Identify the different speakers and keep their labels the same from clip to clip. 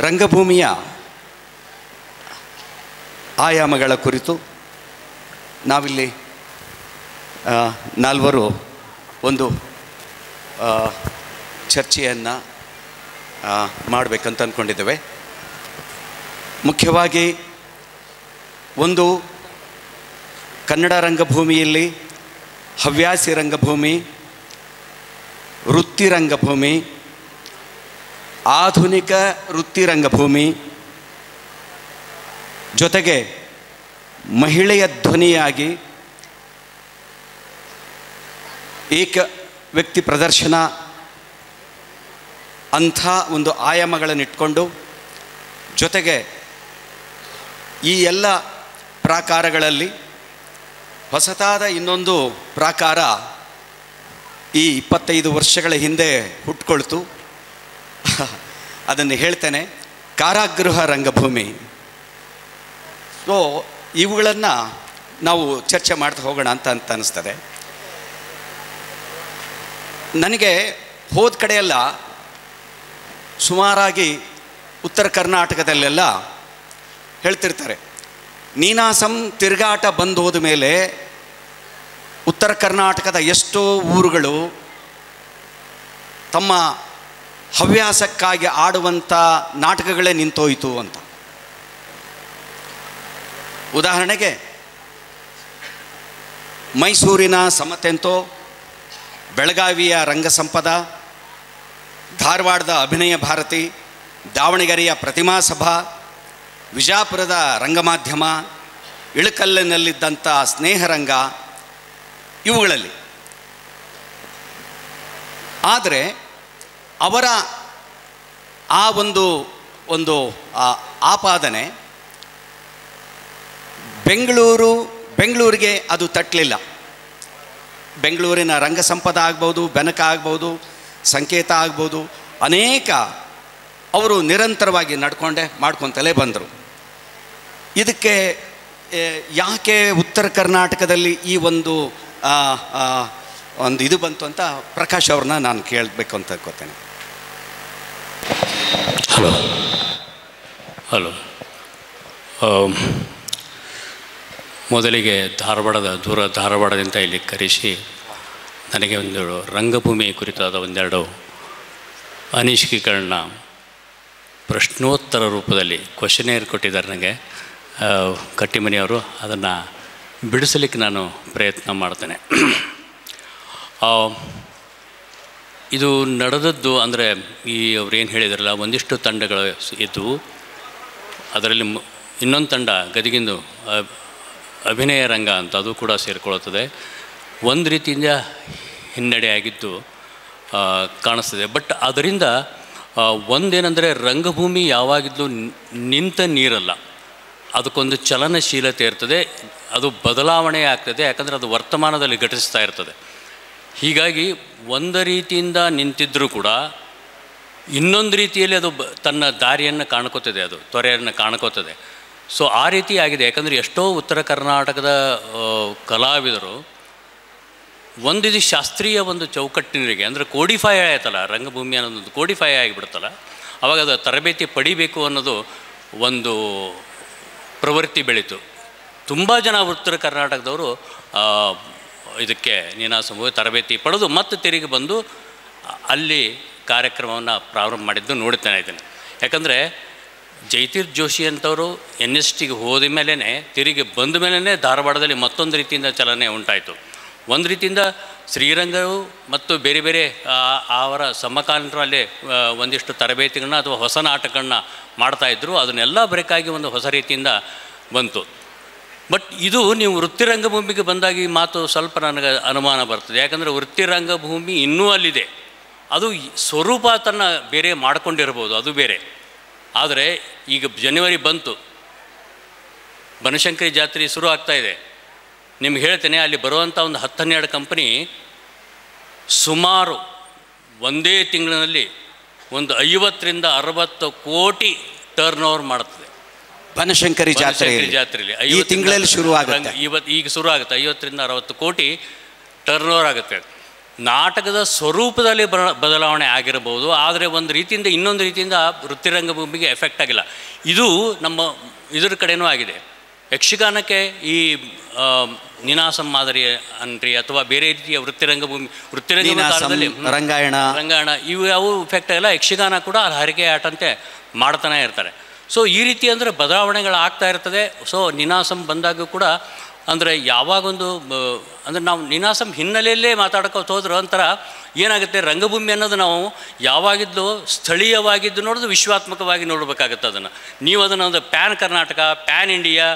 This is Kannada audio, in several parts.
Speaker 1: ರಂಗಭೂಮಿಯ ಆಯಾಮಗಳ ಕುರಿತು ನಾವಿಲ್ಲಿ ನಾಲ್ವರು ಒಂದು ಚರ್ಚೆಯನ್ನು ಮಾಡಬೇಕಂತ ಅಂದ್ಕೊಂಡಿದ್ದೇವೆ. ಮುಖ್ಯವಾಗಿ ಒಂದು ಕನ್ನಡ ರಂಗಭೂಮಿಯಲ್ಲಿ ಹವ್ಯಾಸಿ ರಂಗಭೂಮಿ, ವೃತ್ತಿ ರಂಗಭೂಮಿ, ಆಧುನಿಕ ವೃತ್ತಿ ರಂಗಭೂಮಿ, ಜೊತೆಗೆ ಮಹಿಳೆಯ ಧ್ವನಿಯಾಗಿ ಏಕ ವ್ಯಕ್ತಿ ಪ್ರದರ್ಶನ ಅಂಥ ಒಂದು ಆಯಾಮಗಳನ್ನಿಟ್ಕೊಂಡು, ಜೊತೆಗೆ ಈ ಎಲ್ಲ ಪ್ರಾಕಾರಗಳಲ್ಲಿ ಹೊಸತಾದ ಇನ್ನೊಂದು ಪ್ರಾಕಾರ ಈ 25 ವರ್ಷಗಳ ಹಿಂದೆ ಹುಟ್ಕೊಳ್ತು. ಅದನ್ನು ಹೇಳ್ತೇನೆ, ಕಾರಾಗೃಹ ರಂಗಭೂಮಿ. ಸೊ ಇವುಗಳನ್ನು ನಾವು ಚರ್ಚೆ ಮಾಡ್ತಾ ಹೋಗೋಣ ಅಂತ ಅನ್ನಿಸ್ತದೆ. ನನಗೆ ಹೋದ ಕಡೆಯೆಲ್ಲ ಸುಮಾರಾಗಿ ಉತ್ತರ ಕರ್ನಾಟಕದಲ್ಲೆಲ್ಲ ಹೇಳ್ತಿರ್ತಾರೆ, ನೀನಾಸಂ ತಿರುಗಾಟ ಬಂದು ಹೋದ ಮೇಲೆ ಉತ್ತರ ಕರ್ನಾಟಕದ ಎಷ್ಟೋ ಊರುಗಳು ತಮ್ಮ ಹವ್ಯಾಸಕ್ಕಾಗಿ ಆಡುವಂಥ ನಾಟಕಗಳೇ ನಿಂತೋಯಿತು ಅಂತ. ಉದಾಹರಣೆಗೆ ಮೈಸೂರಿನ ಸಮತೆಂತೋ, ಬೆಳಗಾವಿಯ ರಂಗಸಂಪದ, ಧಾರವಾಡದ ಅಭಿನಯ ಭಾರತಿ, ದಾವಣಗೆರೆಯ ಪ್ರತಿಮಾ ಸಭಾ, ವಿಜಾಪುರದ ರಂಗಮಾಧ್ಯಮ, ಇಳಕಲ್ಲಿನಲ್ಲಿದ್ದಂಥ ಸ್ನೇಹರಂಗ, ಇವುಗಳಲ್ಲಿ. ಆದರೆ ಅವರ ಆ ಒಂದು ಆಪಾದನೆ ಬೆಂಗಳೂರಿಗೆ ಅದು ತಟ್ಟಲಿಲ್ಲ. ಬೆಂಗಳೂರಿನ ರಂಗಸಂಪದ ಆಗ್ಬೋದು, ಬೆನಕ ಆಗ್ಬೋದು, ಸಂಕೇತ ಆಗ್ಬೋದು, ಅನೇಕ ಅವರು ನಿರಂತರವಾಗಿ ಮಾಡ್ಕೊತಲೇ ಬಂದರು. ಇದಕ್ಕೆ ಯಾಕೆ ಉತ್ತರ ಕರ್ನಾಟಕದಲ್ಲಿ ಈ ಒಂದು ಇದು ಬಂತು ಅಂತ ಪ್ರಕಾಶ್ ಅವ್ರನ್ನ ನಾನು ಕೇಳಬೇಕು ಅಂತ ಅನ್ಕೋತೇನೆ.
Speaker 2: ಹಲೋ. ಮೊದಲಿಗೆ ಧಾರವಾಡದಿಂದ ಇಲ್ಲಿ ಕರೆಸಿ ನನಗೆ ಒಂದು ರಂಗಭೂಮಿ ಕುರಿತಾದ ಒಂದೆರಡು ಅನಿಸಿಕೆಗಳನ್ನ ಪ್ರಶ್ನೋತ್ತರ ರೂಪದಲ್ಲಿ ಕ್ವಶನೇರ್ ಕೊಟ್ಟಿದ್ದಾರೆ ನನಗೆ ಕಟ್ಟಿಮನಿಯವರು. ಅದನ್ನು ಬಿಡಿಸಲಿಕ್ಕೆ ನಾನು ಪ್ರಯತ್ನ ಮಾಡ್ತೇನೆ. ಇದು ನಡೆದದ್ದು ಅಂದರೆ ಅವ್ರು ಏನು ಹೇಳಿದಾರಲ್ಲ, ಒಂದಿಷ್ಟು ತಂಡಗಳು ಇದ್ದವು. ಅದರಲ್ಲಿ ಇನ್ನೊಂದು ತಂಡ ಗದಗಿಂದು ಅಭಿನಯ ರಂಗ ಅಂತ, ಅದು ಕೂಡ ಸೇರಿಕೊಳ್ಳುತ್ತದೆ. ಒಂದು ರೀತಿಯಿಂದ ಹಿನ್ನಡೆ ಆಗಿದ್ದು ಕಾಣಿಸ್ತದೆ. ಬಟ್ ಅದರಿಂದ ಒಂದೇನೆಂದರೆ, ರಂಗಭೂಮಿ ಯಾವಾಗಿದ್ದರೂ ನಿಂತ ನೀರಲ್ಲ, ಅದಕ್ಕೊಂದು ಚಲನಶೀಲತೆ ಇರ್ತದೆ, ಅದು ಬದಲಾವಣೆ ಆಗ್ತದೆ. ಯಾಕಂದರೆ ಅದು ವರ್ತಮಾನದಲ್ಲಿ ಘಟಿಸ್ತಾ ಇರ್ತದೆ. ಹೀಗಾಗಿ ಒಂದು ರೀತಿಯಿಂದ ನಿಂತಿದ್ದರೂ ಕೂಡ ಇನ್ನೊಂದು ರೀತಿಯಲ್ಲಿ ಅದು ತನ್ನ ದಾರಿಯನ್ನು ಕಾಣ್ಕೋತದೆ, ಅದು ತ್ವರೆಯನ್ನು ಕಾಣ್ಕೋತದೆ. ಸೊ ಆ ರೀತಿ ಆಗಿದೆ. ಯಾಕಂದರೆ ಎಷ್ಟೋ ಉತ್ತರ ಕರ್ನಾಟಕದ ಕಲಾವಿದರು ಒಂದಿದು ಶಾಸ್ತ್ರೀಯ ಒಂದು ಚೌಕಟ್ಟಿನರಿಗೆ, ಅಂದರೆ ಕೋಡಿಫೈ ಆಯ್ತಲ್ಲ, ರಂಗಭೂಮಿ ಅನ್ನೋದೊಂದು ಕೋಡಿಫೈ ಆಗಿಬಿಡ್ತಲ್ಲ, ಆವಾಗ ಅದು ತರಬೇತಿ ಪಡಿಬೇಕು ಅನ್ನೋದು ಒಂದು ಪ್ರವೃತ್ತಿ ಬೆಳೀತು. ತುಂಬ ಜನ ಉತ್ತರ ಕರ್ನಾಟಕದವರು ಇದಕ್ಕೆ ನೀನಾಸಂಭವ ತರಬೇತಿ ಪಡೆದು ಮತ್ತೆ ತಿರುಗಿ ಬಂದು ಅಲ್ಲಿ ಕಾರ್ಯಕ್ರಮವನ್ನು ಪ್ರಾರಂಭ ಮಾಡಿದ್ದು ನೋಡ್ತಾನೆ ಇದ್ದೀನಿ. ಯಾಕಂದರೆ ಜೈತೀರ್ ಜೋಶಿ ಅಂತವರು NSTಗೆ ಹೋದ ಮೇಲೇ, ತಿರುಗಿ ಬಂದ ಮೇಲೇ ಧಾರವಾಡದಲ್ಲಿ ಮತ್ತೊಂದು ರೀತಿಯಿಂದ ಚಲನೆ ಉಂಟಾಯಿತು. ಒಂದು ರೀತಿಯಿಂದ ಶ್ರೀರಂಗವು ಮತ್ತು ಬೇರೆ ಬೇರೆ ಅವರ ಸಮಕಾಲೀನರಲ್ಲಿ ಒಂದಿಷ್ಟು ತರಬೇತಿಗಳನ್ನ ಅಥವಾ ಹೊಸ ನಾಟಕಗಳನ್ನ ಮಾಡ್ತಾಯಿದ್ರು. ಅದನ್ನೆಲ್ಲ ಬ್ರೇಕಾಗಿ ಒಂದು ಹೊಸ ರೀತಿಯಿಂದ ಬಂತು. ಬಟ್ ಇದು ನೀವು ವೃತ್ತಿ ರಂಗಭೂಮಿಗೆ ಬಂದಾಗ ಈ ಮಾತು ಸ್ವಲ್ಪ ನನಗೆ ಅನುಮಾನ ಬರ್ತದೆ. ಯಾಕಂದರೆ ವೃತ್ತಿ ರಂಗಭೂಮಿ ಇನ್ನೂ ಅಲ್ಲಿದೆ, ಅದು ಸ್ವರೂಪ ತನ್ನ ಬೇರೆ ಮಾಡ್ಕೊಂಡಿರ್ಬೋದು, ಅದು ಬೇರೆ. ಆದರೆ ಈಗ ಜನವರಿ ಬಂತು, ಬನಶಂಕರಿ ಜಾತ್ರೆ ಶುರು ಆಗ್ತಾಯಿದೆ. ನಿಮ್ಗೆ ಹೇಳ್ತೇನೆ, ಅಲ್ಲಿ ಬರುವಂಥ ಒಂದು 10-12 ಕಂಪನಿ ಸುಮಾರು ಒಂದೇ ತಿಂಗಳಿನಲ್ಲಿ ಒಂದು 50 ರಿಂದ 60 ಕೋಟಿ ಟರ್ನ್ ಓವರ್ ಮಾಡ್ತದೆ.
Speaker 1: ಬನಶಂಕರಿ ಜಾತ್ರೆಯಲ್ಲಿ ಈ ತಿಂಗಳಲ್ಲಿ ಶುರು ಆಗುತ್ತೆ.
Speaker 2: ಈಗ ಶುರು ಆಗುತ್ತೆ. 50 ರಿಂದ 60 ಕೋಟಿ ಟರ್ನ್ ಓವರ್ ಆಗುತ್ತೆ. ನಾಟಕದ ಸ್ವರೂಪದಲ್ಲಿ ಬದಲಾವಣೆ ಆಗಿರಬಹುದು, ಆದರೆ ಒಂದು ರೀತಿಯಿಂದ ಇನ್ನೊಂದು ರೀತಿಯಿಂದ ವೃತ್ತಿರಂಗಭೂಮಿಗೆ ಎಫೆಕ್ಟ್ ಆಗಿಲ್ಲ. ಇದು ನಮ್ಮ ಇದರ ಕಡೆನೂ ಆಗಿದೆ. ಯಕ್ಷಗಾನಕ್ಕೆ ಈ ನೀನಾಸಂ ಮಾದರಿ ಅನ್ರಿ ಅಥವಾ ಬೇರೆ ರೀತಿಯ ವೃತ್ತಿರಂಗಭೂಮಿ ಕಾಲದಲ್ಲಿ ರಂಗಾಯಣ ಇವು ಯಾವ ಇಫೆಕ್ಟ್ ಆಗಿಲ್ಲ. ಯಕ್ಷಗಾನ ಕೂಡ ಹರಿಕೆ ಆಟಂತೆ ಮಾಡ್ತಾನೆ ಇರ್ತಾರೆ. ಸೊ ಈ ರೀತಿ ಅಂದರೆ ಬದಲಾವಣೆಗಳಾಗ್ತಾ ಇರ್ತದೆ. ಸೊ ನೀನಾಸಂ ಬಂದಾಗ ಕೂಡ ಅಂದರೆ ಯಾವಾಗೊಂದು ಅಂದರೆ ನಾವು ನೀನಾಸಂ ಹಿನ್ನೆಲೆಯಲ್ಲೇ ಮಾತಾಡ್ಕೋತ ಹೋದ್ರೆ ಒಂಥರ ಏನಾಗುತ್ತೆ, ರಂಗಭೂಮಿ ಅನ್ನೋದು ನಾವು ಯಾವಾಗಿದ್ದು ಸ್ಥಳೀಯವಾಗಿದ್ದು ನೋಡೋದು ವಿಶ್ವಾತ್ಮಕವಾಗಿ ನೋಡಬೇಕಾಗುತ್ತೆ. ನೀವು ಅದನ್ನು ಒಂದು ಪ್ಯಾನ್ ಕರ್ನಾಟಕ, ಪ್ಯಾನ್ ಇಂಡಿಯಾ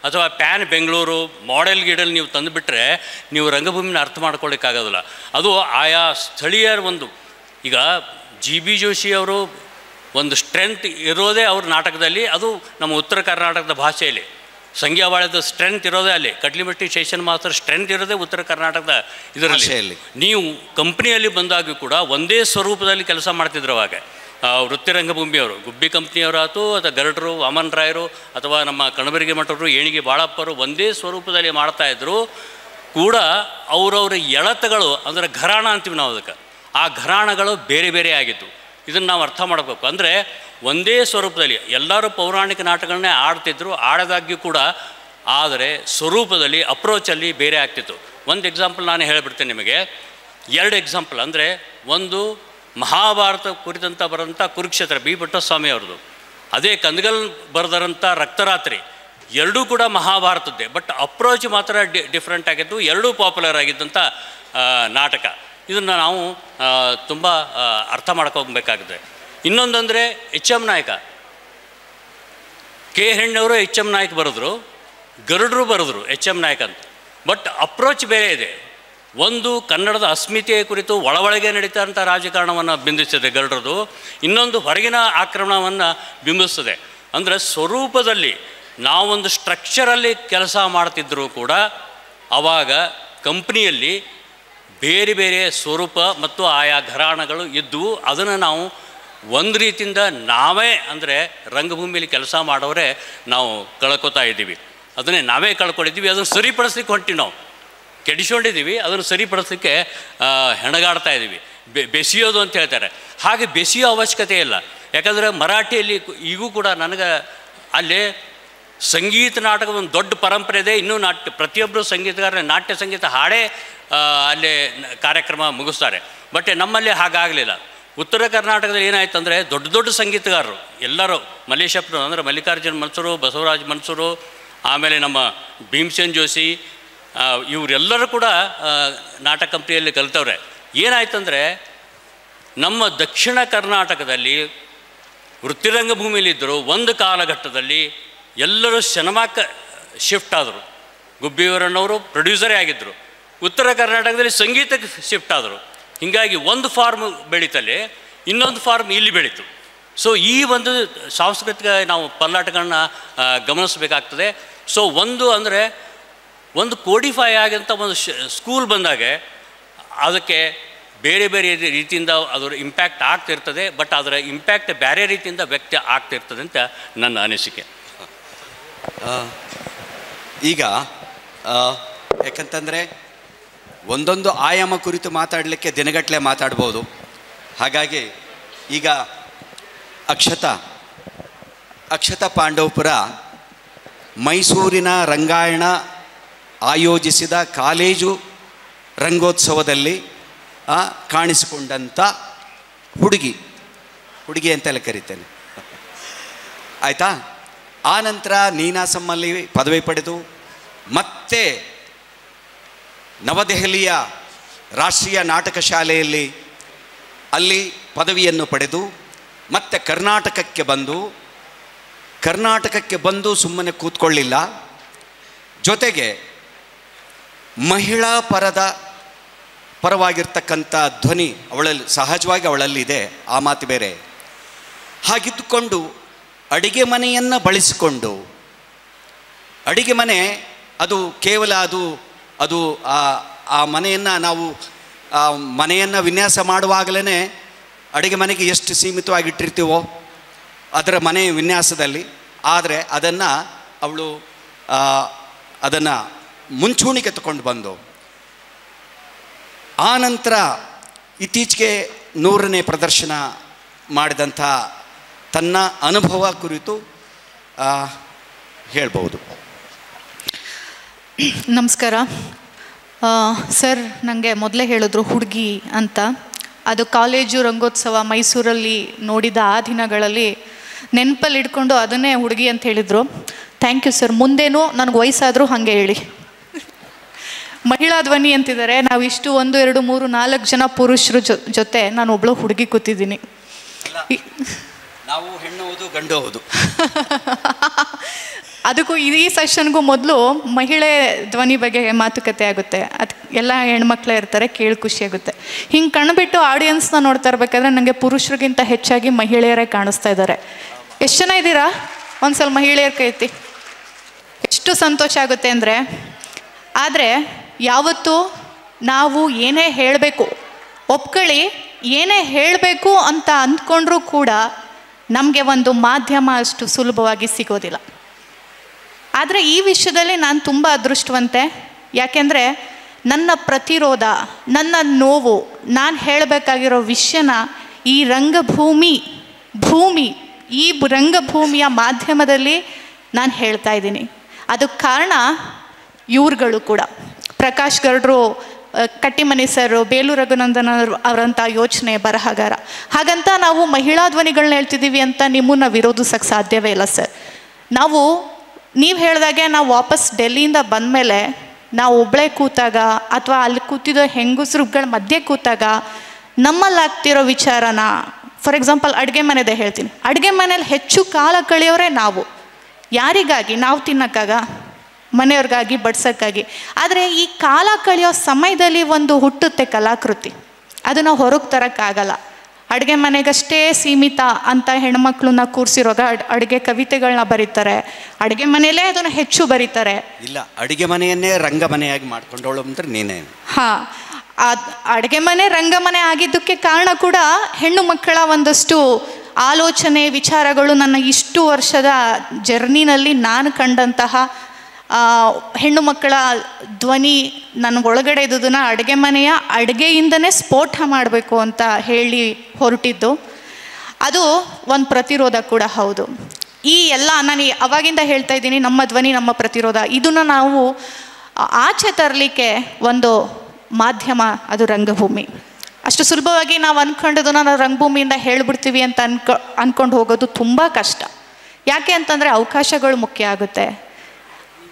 Speaker 2: ಅಥವಾ ಪ್ಯಾನ್ ಬೆಂಗಳೂರು ಮಾಡೆಲ್ ಗೀಡಲ್ಲಿ ನೀವು ತಂದುಬಿಟ್ರೆ ನೀವು ರಂಗಭೂಮಿನ ಅರ್ಥ ಮಾಡ್ಕೊಳ್ಳಿಕ್ಕಾಗೋದಿಲ್ಲ. ಅದು ಆಯಾ ಸ್ಥಳೀಯರ ಒಂದು, ಈಗ GB ಜೋಶಿ ಅವರು ಒಂದು ಸ್ಟ್ರೆಂತ್ ಇರೋದೇ ಅವ್ರ ನಾಟಕದಲ್ಲಿ, ಅದು ನಮ್ಮ ಉತ್ತರ ಕರ್ನಾಟಕದ ಭಾಷೆಯಲ್ಲಿ. ಸಂಗ್ಯಾವಾಳದ ಸ್ಟ್ರೆಂತ್ ಇರೋದೇ ಅಲ್ಲಿ, ಕಡ್ಲಿಮಟ್ಟಿ ಶೇಷನ್ ಮಾಸ್ತರ್ ಸ್ಟ್ರೆಂತ್ ಇರೋದೇ ಉತ್ತರ ಕರ್ನಾಟಕದ ಇದರಲ್ಲಿ. ನೀವು ಕಂಪ್ನಿಯಲ್ಲಿ ಬಂದಾಗೂ ಕೂಡ ಒಂದೇ ಸ್ವರೂಪದಲ್ಲಿ ಕೆಲಸ ಮಾಡ್ತಿದ್ರು ಅವಾಗ ವೃತ್ತಿರಂಗಭೂಮಿಯವರು. ಗುಬ್ಬಿ ಕಂಪ್ನಿಯವರಾಯ್ತು ಅಥವಾ ಗರಡರು, ವಾಮನ್ ರಾಯರು ಅಥವಾ ನಮ್ಮ ಕಣಬರಿಗೆ ಮಠರು, ಏಣಿಗೆ ಬಾಳಪ್ಪರು ಒಂದೇ ಸ್ವರೂಪದಲ್ಲಿ ಮಾಡ್ತಾಯಿದ್ರು ಕೂಡ ಅವರವರ ಎಳತಗಳು ಅಂದರೆ ಘರಾಣ ಅಂತೀವಿ ನಾವು ಅದಕ್ಕೆ, ಆ ಘರಾಣಗಳು ಬೇರೆ ಬೇರೆ ಆಗಿದ್ದು. ಇದನ್ನು ನಾವು ಅರ್ಥ ಮಾಡಬೇಕು. ಅಂದರೆ ಒಂದೇ ಸ್ವರೂಪದಲ್ಲಿ ಎಲ್ಲರೂ ಪೌರಾಣಿಕ ನಾಟಕಗಳನ್ನೇ ಆಡ್ತಿದ್ರು, ಆಡೋದಾಗ್ಯೂ ಕೂಡ, ಆದರೆ ಸ್ವರೂಪದಲ್ಲಿ ಅಪ್ರೋಚಲ್ಲಿ ಬೇರೆ ಆಗ್ತಿತ್ತು. ಒಂದು ಎಕ್ಸಾಂಪಲ್ ನಾನು ಹೇಳಿಬಿಡ್ತೇನೆ ನಿಮಗೆ, 2 ಎಕ್ಸಾಂಪಲ್. ಅಂದರೆ ಒಂದು ಮಹಾಭಾರತ ಕುರಿತಂಥ ಬರೋಂಥ ಕುರುಕ್ಷೇತ್ರ B ಪುಟ್ಟಸ್ವಾಮಿ ಅವ್ರದ್ದು, ಅದೇ ಕಂದಗಲ್ ಬರೆದರಂಥ ರಕ್ತರಾತ್ರಿ, ಎರಡೂ ಕೂಡ ಮಹಾಭಾರತದ್ದೇ. ಬಟ್ ಅಪ್ರೋಚ್ ಮಾತ್ರ ಡಿಫ್ರೆಂಟ್ ಆಗಿದ್ದು, ಎರಡೂ ಪಾಪ್ಯುಲರ್ ಆಗಿದ್ದಂಥ ನಾಟಕ. ಇದನ್ನು ನಾವು ತುಂಬ ಅರ್ಥ ಮಾಡ್ಕೋಬೇಕಾಗುತ್ತೆ. ಇನ್ನೊಂದಂದರೆ HM ನಾಯಕ, K ಹೆಣ್ಣವರು HM ನಾಯಕ್ ಬರೆದ್ರು, ಗರುಡರು ಬರೆದ್ರು HM ನಾಯಕ್ ಅಂತ. ಬಟ್ ಅಪ್ರೋಚ್ ಬೇರೆ ಇದೆ. ಒಂದು ಕನ್ನಡದ ಅಸ್ಮಿತೆಯ ಕುರಿತು ಒಳಗೆ ನಡೀತಾ ಅಂಥ ರಾಜಕಾರಣವನ್ನು ಬಿಂಬಿಸ್ತದೆ ಗರುಡರದು, ಇನ್ನೊಂದು ಹೊರಗಿನ ಆಕ್ರಮಣವನ್ನು ಬಿಂಬಿಸ್ತದೆ. ಅಂದರೆ ಸ್ವರೂಪದಲ್ಲಿ ನಾವೊಂದು ಸ್ಟ್ರಕ್ಚರಲ್ಲಿ ಕೆಲಸ ಮಾಡ್ತಿದ್ದರೂ ಕೂಡ ಆವಾಗ ಕಂಪ್ನಿಯಲ್ಲಿ ಬೇರೆ ಬೇರೆ ಸ್ವರೂಪ ಮತ್ತು ಆಯಾ ಘರಾಣಗಳು ಇದ್ದವು. ಅದನ್ನು ನಾವು ಒಂದು ರೀತಿಯಿಂದ ನಾವೇ ಅಂದರೆ ರಂಗಭೂಮಿಯಲ್ಲಿ ಕೆಲಸ ಮಾಡೋರೆ ನಾವು ಕಳ್ಕೊತಾ ಇದ್ದೀವಿ. ಅದನ್ನೇ ನಾವೇ ಕಳ್ಕೊಂಡಿದ್ದೀವಿ. ಅದನ್ನು ಸರಿಪಡಿಸ್ಲಿಕ್ಕೆ ಹೊಂಟಿವಿ, ನಾವು ಕೆಡಿಸ್ಕೊಂಡಿದ್ದೀವಿ, ಅದನ್ನು ಸರಿಪಡಿಸ್ಲಿಕ್ಕೆ ಹೆಣಗಾಡ್ತಾ ಇದ್ದೀವಿ. ಬೆಸೆಯೋದು ಅಂತ ಹೇಳ್ತಾರೆ. ಹಾಗೆ ಬೆಸೆಯೋ ಅವಶ್ಯಕತೆ ಇಲ್ಲ. ಯಾಕಂದರೆ ಮರಾಠಿಯಲ್ಲಿ ಈಗೂ ಕೂಡ ನನಗೆ ಅಲ್ಲಿ ಸಂಗೀತ ನಾಟಕ ಒಂದು ದೊಡ್ಡ ಪರಂಪರೆ ಇದೆ. ಇನ್ನೂ ಪ್ರತಿಯೊಬ್ಬರು ಸಂಗೀತಗಾರರ ನಾಟ್ಯ ಸಂಗೀತ ಹಾಡೇ ಅಲ್ಲೇ ಕಾರ್ಯಕ್ರಮ ಮುಗಿಸ್ತಾರೆ. ಬಟ್ ನಮ್ಮಲ್ಲಿ ಹಾಗಾಗಲಿಲ್ಲ. ಉತ್ತರ ಕರ್ನಾಟಕದಲ್ಲಿ ಏನಾಯ್ತು ಅಂದರೆ ದೊಡ್ಡ ದೊಡ್ಡ ಸಂಗೀತಗಾರರು ಎಲ್ಲರೂ, ಮಲ್ಲೇಶಪ್ಪರು ಅಂದರೆ ಮಲ್ಲಿಕಾರ್ಜುನ್ ಮನ್ಸೂರು, ಬಸವರಾಜ್ ಮನ್ಸೂರು, ಆಮೇಲೆ ನಮ್ಮ ಭೀಮಸೇನ್ ಜೋಶಿ, ಇವರೆಲ್ಲರೂ ಕೂಡ ನಾಟಕ ಕಂಪ್ನಿಯಲ್ಲಿ ಕಲಿತವ್ರೆ. ಏನಾಯ್ತಂದರೆ ನಮ್ಮ ದಕ್ಷಿಣ ಕರ್ನಾಟಕದಲ್ಲಿ ವೃತ್ತಿರಂಗಭೂಮಿಯಲ್ಲಿದ್ದರು. ಒಂದು ಕಾಲಘಟ್ಟದಲ್ಲಿ ಎಲ್ಲರೂ ಸಿನಿಮಾಕ್ಕೆ ಶಿಫ್ಟ್ ಆದರು. ಗುಬ್ಬಿಯವರಣ್ಣವರು ಪ್ರೊಡ್ಯೂಸರೇ ಆಗಿದ್ದರು. ಉತ್ತರ ಕರ್ನಾಟಕದಲ್ಲಿ ಸಂಗೀತಕ್ಕೆ ಶಿಫ್ಟ್ ಆದರು. ಹೀಗಾಗಿ ಒಂದು ಫಾರ್ಮ್ ಬೆಳೀತಲ್ಲಿ ಇನ್ನೊಂದು ಫಾರ್ಮ್ ಇಲ್ಲಿ ಬೆಳೀತು. ಸೊ ಈ ಒಂದು ಸಾಂಸ್ಕೃತಿಕ ನಾವು ಪಲ್ಲಾಟಗಳನ್ನ ಗಮನಿಸಬೇಕಾಗ್ತದೆ. ಸೊ ಒಂದು ಅಂದರೆ ಒಂದು ಕೋಡಿಫೈ ಆಗಂಥ ಒಂದು ಸ್ಕೂಲ್ ಬಂದಾಗ ಅದಕ್ಕೆ ಬೇರೆ ಬೇರೆ ರೀತಿಯಿಂದ ಅದರ ಇಂಪ್ಯಾಕ್ಟ್ ಆಗ್ತಿರ್ತದೆ. ಬಟ್ ಅದರ ಇಂಪ್ಯಾಕ್ಟ್ ಬೇರೆ ರೀತಿಯಿಂದ ವ್ಯಕ್ತ ಆಗ್ತಿರ್ತದೆ ಅಂತ ನನ್ನ ಅನಿಸಿಕೆ.
Speaker 1: ಈಗ ಯಾಕಂತಂದರೆ ಒಂದೊಂದು ಆಯಾಮ ಕುರಿತು ಮಾತಾಡಲಿಕ್ಕೆ ದಿನಗಟ್ಟಲೆ ಮಾತಾಡ್ಬೋದು. ಹಾಗಾಗಿ ಈಗ ಅಕ್ಷತಾ ಪಾಂಡವಪುರ ಮೈಸೂರಿನ ರಂಗಾಯಣ ಆಯೋಜಿಸಿದ ಕಾಲೇಜು ರಂಗೋತ್ಸವದಲ್ಲಿ ಕಾಣಿಸಿಕೊಂಡಂಥ ಹುಡುಗಿ ಅಂತೆಲ್ಲ ಕರಿತೇನೆ, ಆಯಿತಾ. ಆ ನಂತರ ನೀನಾಸಮ್ಮಲ್ಲಿ ಪದವಿ ಪಡೆದು ಮತ್ತೆ ನವದೆಹಲಿಯ ರಾಷ್ಟ್ರೀಯ ನಾಟಕ ಶಾಲೆಯಲ್ಲಿ ಅಲ್ಲಿ ಪದವಿಯನ್ನು ಪಡೆದು ಮತ್ತೆ ಕರ್ನಾಟಕಕ್ಕೆ ಬಂದು ಸುಮ್ಮನೆ ಕೂತ್ಕೊಳ್ಳಿಲ್ಲ. ಜೊತೆಗೆ ಮಹಿಳಾ ಪರವಾಗಿರ್ತಕ್ಕಂಥ ಧ್ವನಿ ಸಹಜವಾಗಿ ಅವಳಲ್ಲಿದೆ, ಆ ಮಾತು ಬೇರೆ. ಹಾಗಿದ್ದುಕೊಂಡು ಅಡಿಗೆ ಮನೆಯನ್ನು ಬಳಸಿಕೊಂಡು, ಅಡಿಗೆ ಮನೆ ಅದು ಕೇವಲ ಅದು ಆ ಮನೆಯನ್ನು ನಾವು ಮನೆಯನ್ನು ವಿನ್ಯಾಸ ಮಾಡುವಾಗಲೇ ಅಡುಗೆ ಮನೆಗೆ ಎಷ್ಟು ಸೀಮಿತವಾಗಿಟ್ಟಿರ್ತೀವೋ ಅದರ ಮನೆ ವಿನ್ಯಾಸದಲ್ಲಿ, ಆದರೆ ಅದನ್ನು ಮುಂಚೂಣಿಗೆ ತಗೊಂಡು ಬಂದು ಆ ನಂತರ ಇತ್ತೀಚೆಗೆ 100ನೇ ಪ್ರದರ್ಶನ ಮಾಡಿದಂಥ ತನ್ನ ಅನುಭವ ಕುರಿತು ಹೇಳ್ಬೋದು.
Speaker 3: ನಮಸ್ಕಾರ ಸರ್. ನನಗೆ ಮೊದಲೇ ಹೇಳಿದ್ರು ಹುಡುಗಿ ಅಂತ. ಅದು ಕಾಲೇಜು ರಂಗೋತ್ಸವ ಮೈಸೂರಲ್ಲಿ ನೋಡಿದ ಆ ದಿನಗಳಲ್ಲಿ ನೆನಪಲ್ಲಿ ಇಟ್ಕೊಂಡು ಅದನ್ನೇ ಹುಡುಗಿ ಅಂತ ಹೇಳಿದರು. Thank you sir. ಮುಂದೇನೂ ನನಗೆ ವಯಸ್ಸಾದರೂ ಹಾಗೆ ಹೇಳಿ. ಮಹಿಳಾ ಧ್ವನಿ ಅಂತಿದ್ದಾರೆ. ನಾವು ಇಷ್ಟು 1 2 3 4 ಜನ ಪುರುಷರ ಜೊತೆ ನಾನು ಒಬ್ಬಳು ಹುಡುಗಿ ಕೂತಿದ್ದೀನಿ.
Speaker 1: ನಾವು ಹೆಣ್ಣು ಹೌದು ಗಂಡು ಹೌದು.
Speaker 3: ಅದಕ್ಕೂ ಈ ಸೆಷನ್ಗೂ ಮೊದಲು ಮಹಿಳೆ ಧ್ವನಿ ಬಗ್ಗೆ ಮಾತುಕತೆ ಆಗುತ್ತೆ. ಅದು ಎಲ್ಲ ಹೆಣ್ಮಕ್ಳೇ ಇರ್ತಾರೆ, ಕೇಳಿ ಖುಷಿಯಾಗುತ್ತೆ. ಹಿಂಗೆ ಕಣ್ಬಿಟ್ಟು ಆಡಿಯನ್ಸ್ನ ನೋಡ್ತಾ ಇರಬೇಕಾದ್ರೆ ನನಗೆ ಪುರುಷರಿಗಿಂತ ಹೆಚ್ಚಾಗಿ ಮಹಿಳೆಯರೇ ಕಾಣಿಸ್ತಾ ಇದ್ದಾರೆ. ಎಷ್ಟು ಜನ ಇದ್ದೀರಾ? ಒಂದ್ಸಲ ಮಹಿಳೆಯರ ಕೈ ಎತ್ತಿ. ಎಷ್ಟು ಸಂತೋಷ ಆಗುತ್ತೆ ಅಂದರೆ, ಆದರೆ ಯಾವತ್ತೂ ನಾವು ಏನೇ ಹೇಳಬೇಕು, ಒಪ್ಕೊಳ್ಳಿ, ಏನೇ ಹೇಳಬೇಕು ಅಂತ ಅಂದ್ಕೊಂಡ್ರೂ ಕೂಡ ನಮಗೆ ಒಂದು ಮಾಧ್ಯಮ ಅಷ್ಟು ಸುಲಭವಾಗಿ ಸಿಗೋದಿಲ್ಲ. ಆದರೆ ಈ ವಿಷಯದಲ್ಲಿ ನಾನು ತುಂಬ ಅದೃಷ್ಟವಂತೆ. ಯಾಕೆಂದರೆ ನನ್ನ ಪ್ರತಿರೋಧ, ನನ್ನ ನೋವು, ನಾನು ಹೇಳಬೇಕಾಗಿರೋ ವಿಷಯನ ಈ ಈ ರಂಗಭೂಮಿಯ ಮಾಧ್ಯಮದಲ್ಲಿ ನಾನು ಹೇಳ್ತಾ ಇದ್ದೀನಿ. ಅದಕ್ಕೆ ಕಾರಣ ಇವ್ರುಗಳು ಕೂಡ. ಪ್ರಕಾಶ್ ಗೌಡ್ರು, ಕಟ್ಟಿಮನಿ ಸರ್, ಬೇಲೂರು ರಘುನಂದನ್ ಅವರಂಥ ಯೋಚನೆ ಬರಹಗಾರ. ಹಾಗಂತ ನಾವು ಮಹಿಳಾ ಧ್ವನಿಗಳನ್ನ ಹೇಳ್ತಿದ್ದೀವಿ ಅಂತ ನಿಮ್ಮನ್ನು ವಿರೋಧಿಸೋಕ್ಕೆ ಸಾಧ್ಯವೇ ಇಲ್ಲ ಸರ್. ನೀವು ಹೇಳಿದಾಗೆ ನಾವು ವಾಪಸ್ ಡೆಲ್ಲಿಯಿಂದ ಬಂದಮೇಲೆ ನಾವು ಒಬ್ಬಳೇ ಕೂತಾಗ ಅಥವಾ ಅಲ್ಲಿ ಕೂತಿದ್ದ ಹೆಂಗಸರುಗಳ ಮಧ್ಯೆ ಕೂತಾಗ ನಮ್ಮಲ್ಲಾಗ್ತಿರೋ ವಿಚಾರನ, ಫಾರ್ ಎಕ್ಸಾಂಪಲ್ ಅಡುಗೆ ಮನೆದೇ ಹೇಳ್ತೀನಿ. ಅಡುಗೆ ಮನೇಲಿ ಹೆಚ್ಚು ಕಾಲ ಕಳೆಯೋರೆ ನಾವು. ಯಾರಿಗಾಗಿ? ನಾವು ತಿನ್ನೋಕ್ಕಾಗ, ಮನೆಯವ್ರಿಗಾಗಿ, ಬಡ್ಸೋಕ್ಕಾಗಿ. ಆದರೆ ಈ ಕಾಲ ಕಳೆಯೋ ಸಮಯದಲ್ಲಿ ಒಂದು ಹುಟ್ಟುತ್ತೆ ಕಲಾಕೃತಿ. ಅದನ್ನು ಹೊರಗೆ ತರೋಕ್ಕಾಗಲ್ಲ. ಅಡುಗೆ ಮನೆಗಷ್ಟೇ ಸೀಮಿತ ಅಂತ ಹೆಣ್ಮಕ್ಳನ್ನ ಕೂರಿಸಿರುವಾಗ ಅಡುಗೆ ಕವಿತೆಗಳನ್ನ ಬರೀತಾರೆ. ಅಡುಗೆ ಮನೆಯಲ್ಲೇ ಅದನ್ನು ಹೆಚ್ಚು ಬರೀತಾರೆ.
Speaker 1: ಇಲ್ಲ, ಅಡುಗೆ ಮನೆಯನ್ನೇ ರಂಗಮನೆಯಾಗಿ ಮಾಡ್ಕೊಂಡವಳು ಅಂದ್ರೆ ನೀನೇ.
Speaker 3: ಹಾಂ, ಅಡುಗೆ ಮನೆ ರಂಗಮನೆ ಆಗಿದ್ದಕ್ಕೆ ಕಾರಣ ಕೂಡ ಹೆಣ್ಣು ಮಕ್ಕಳ ಒಂದಷ್ಟು ಆಲೋಚನೆ, ವಿಚಾರಗಳು ನನ್ನ ಇಷ್ಟು ವರ್ಷದ ಜರ್ನಿನಲ್ಲಿ ನಾನು ಕಂಡಂತಹ ಹೆಣ್ಣು ಮಕ್ಕಳ ಧ್ವನಿ ನನಗೊಳಗಡೆ ಇದ್ದದನ್ನು ಅಡುಗೆಯಿಂದನೇ ಸ್ಫೋಟ ಮಾಡಬೇಕು ಅಂತ ಹೇಳಿ ಹೊರಟಿದ್ದು. ಅದು ಒಂದು ಪ್ರತಿರೋಧ ಕೂಡ ಹೌದು. ಈ ಎಲ್ಲ ನಾನು ಅವಾಗಿಂದ ಹೇಳ್ತಾ ಇದ್ದೀನಿ, ನಮ್ಮ ಧ್ವನಿ ನಮ್ಮ ಪ್ರತಿರೋಧ. ಇದನ್ನು ನಾವು ಆಚೆ ತರಲಿಕ್ಕೆ ಒಂದು ಮಾಧ್ಯಮ, ಅದು ರಂಗಭೂಮಿ. ಅಷ್ಟು ಸುಲಭವಾಗಿ ನಾವು ಅಂದ್ಕೊಂಡಿದ್ದನ್ನು ನಾವು ರಂಗಭೂಮಿಯಿಂದ ಹೇಳ್ಬಿಡ್ತೀವಿ ಅಂತ ಅಂದ್ಕೊಂಡು ಹೋಗೋದು ತುಂಬ ಕಷ್ಟ. ಯಾಕೆ ಅಂತಂದರೆ ಅವಕಾಶಗಳು ಮುಖ್ಯ ಆಗುತ್ತೆ,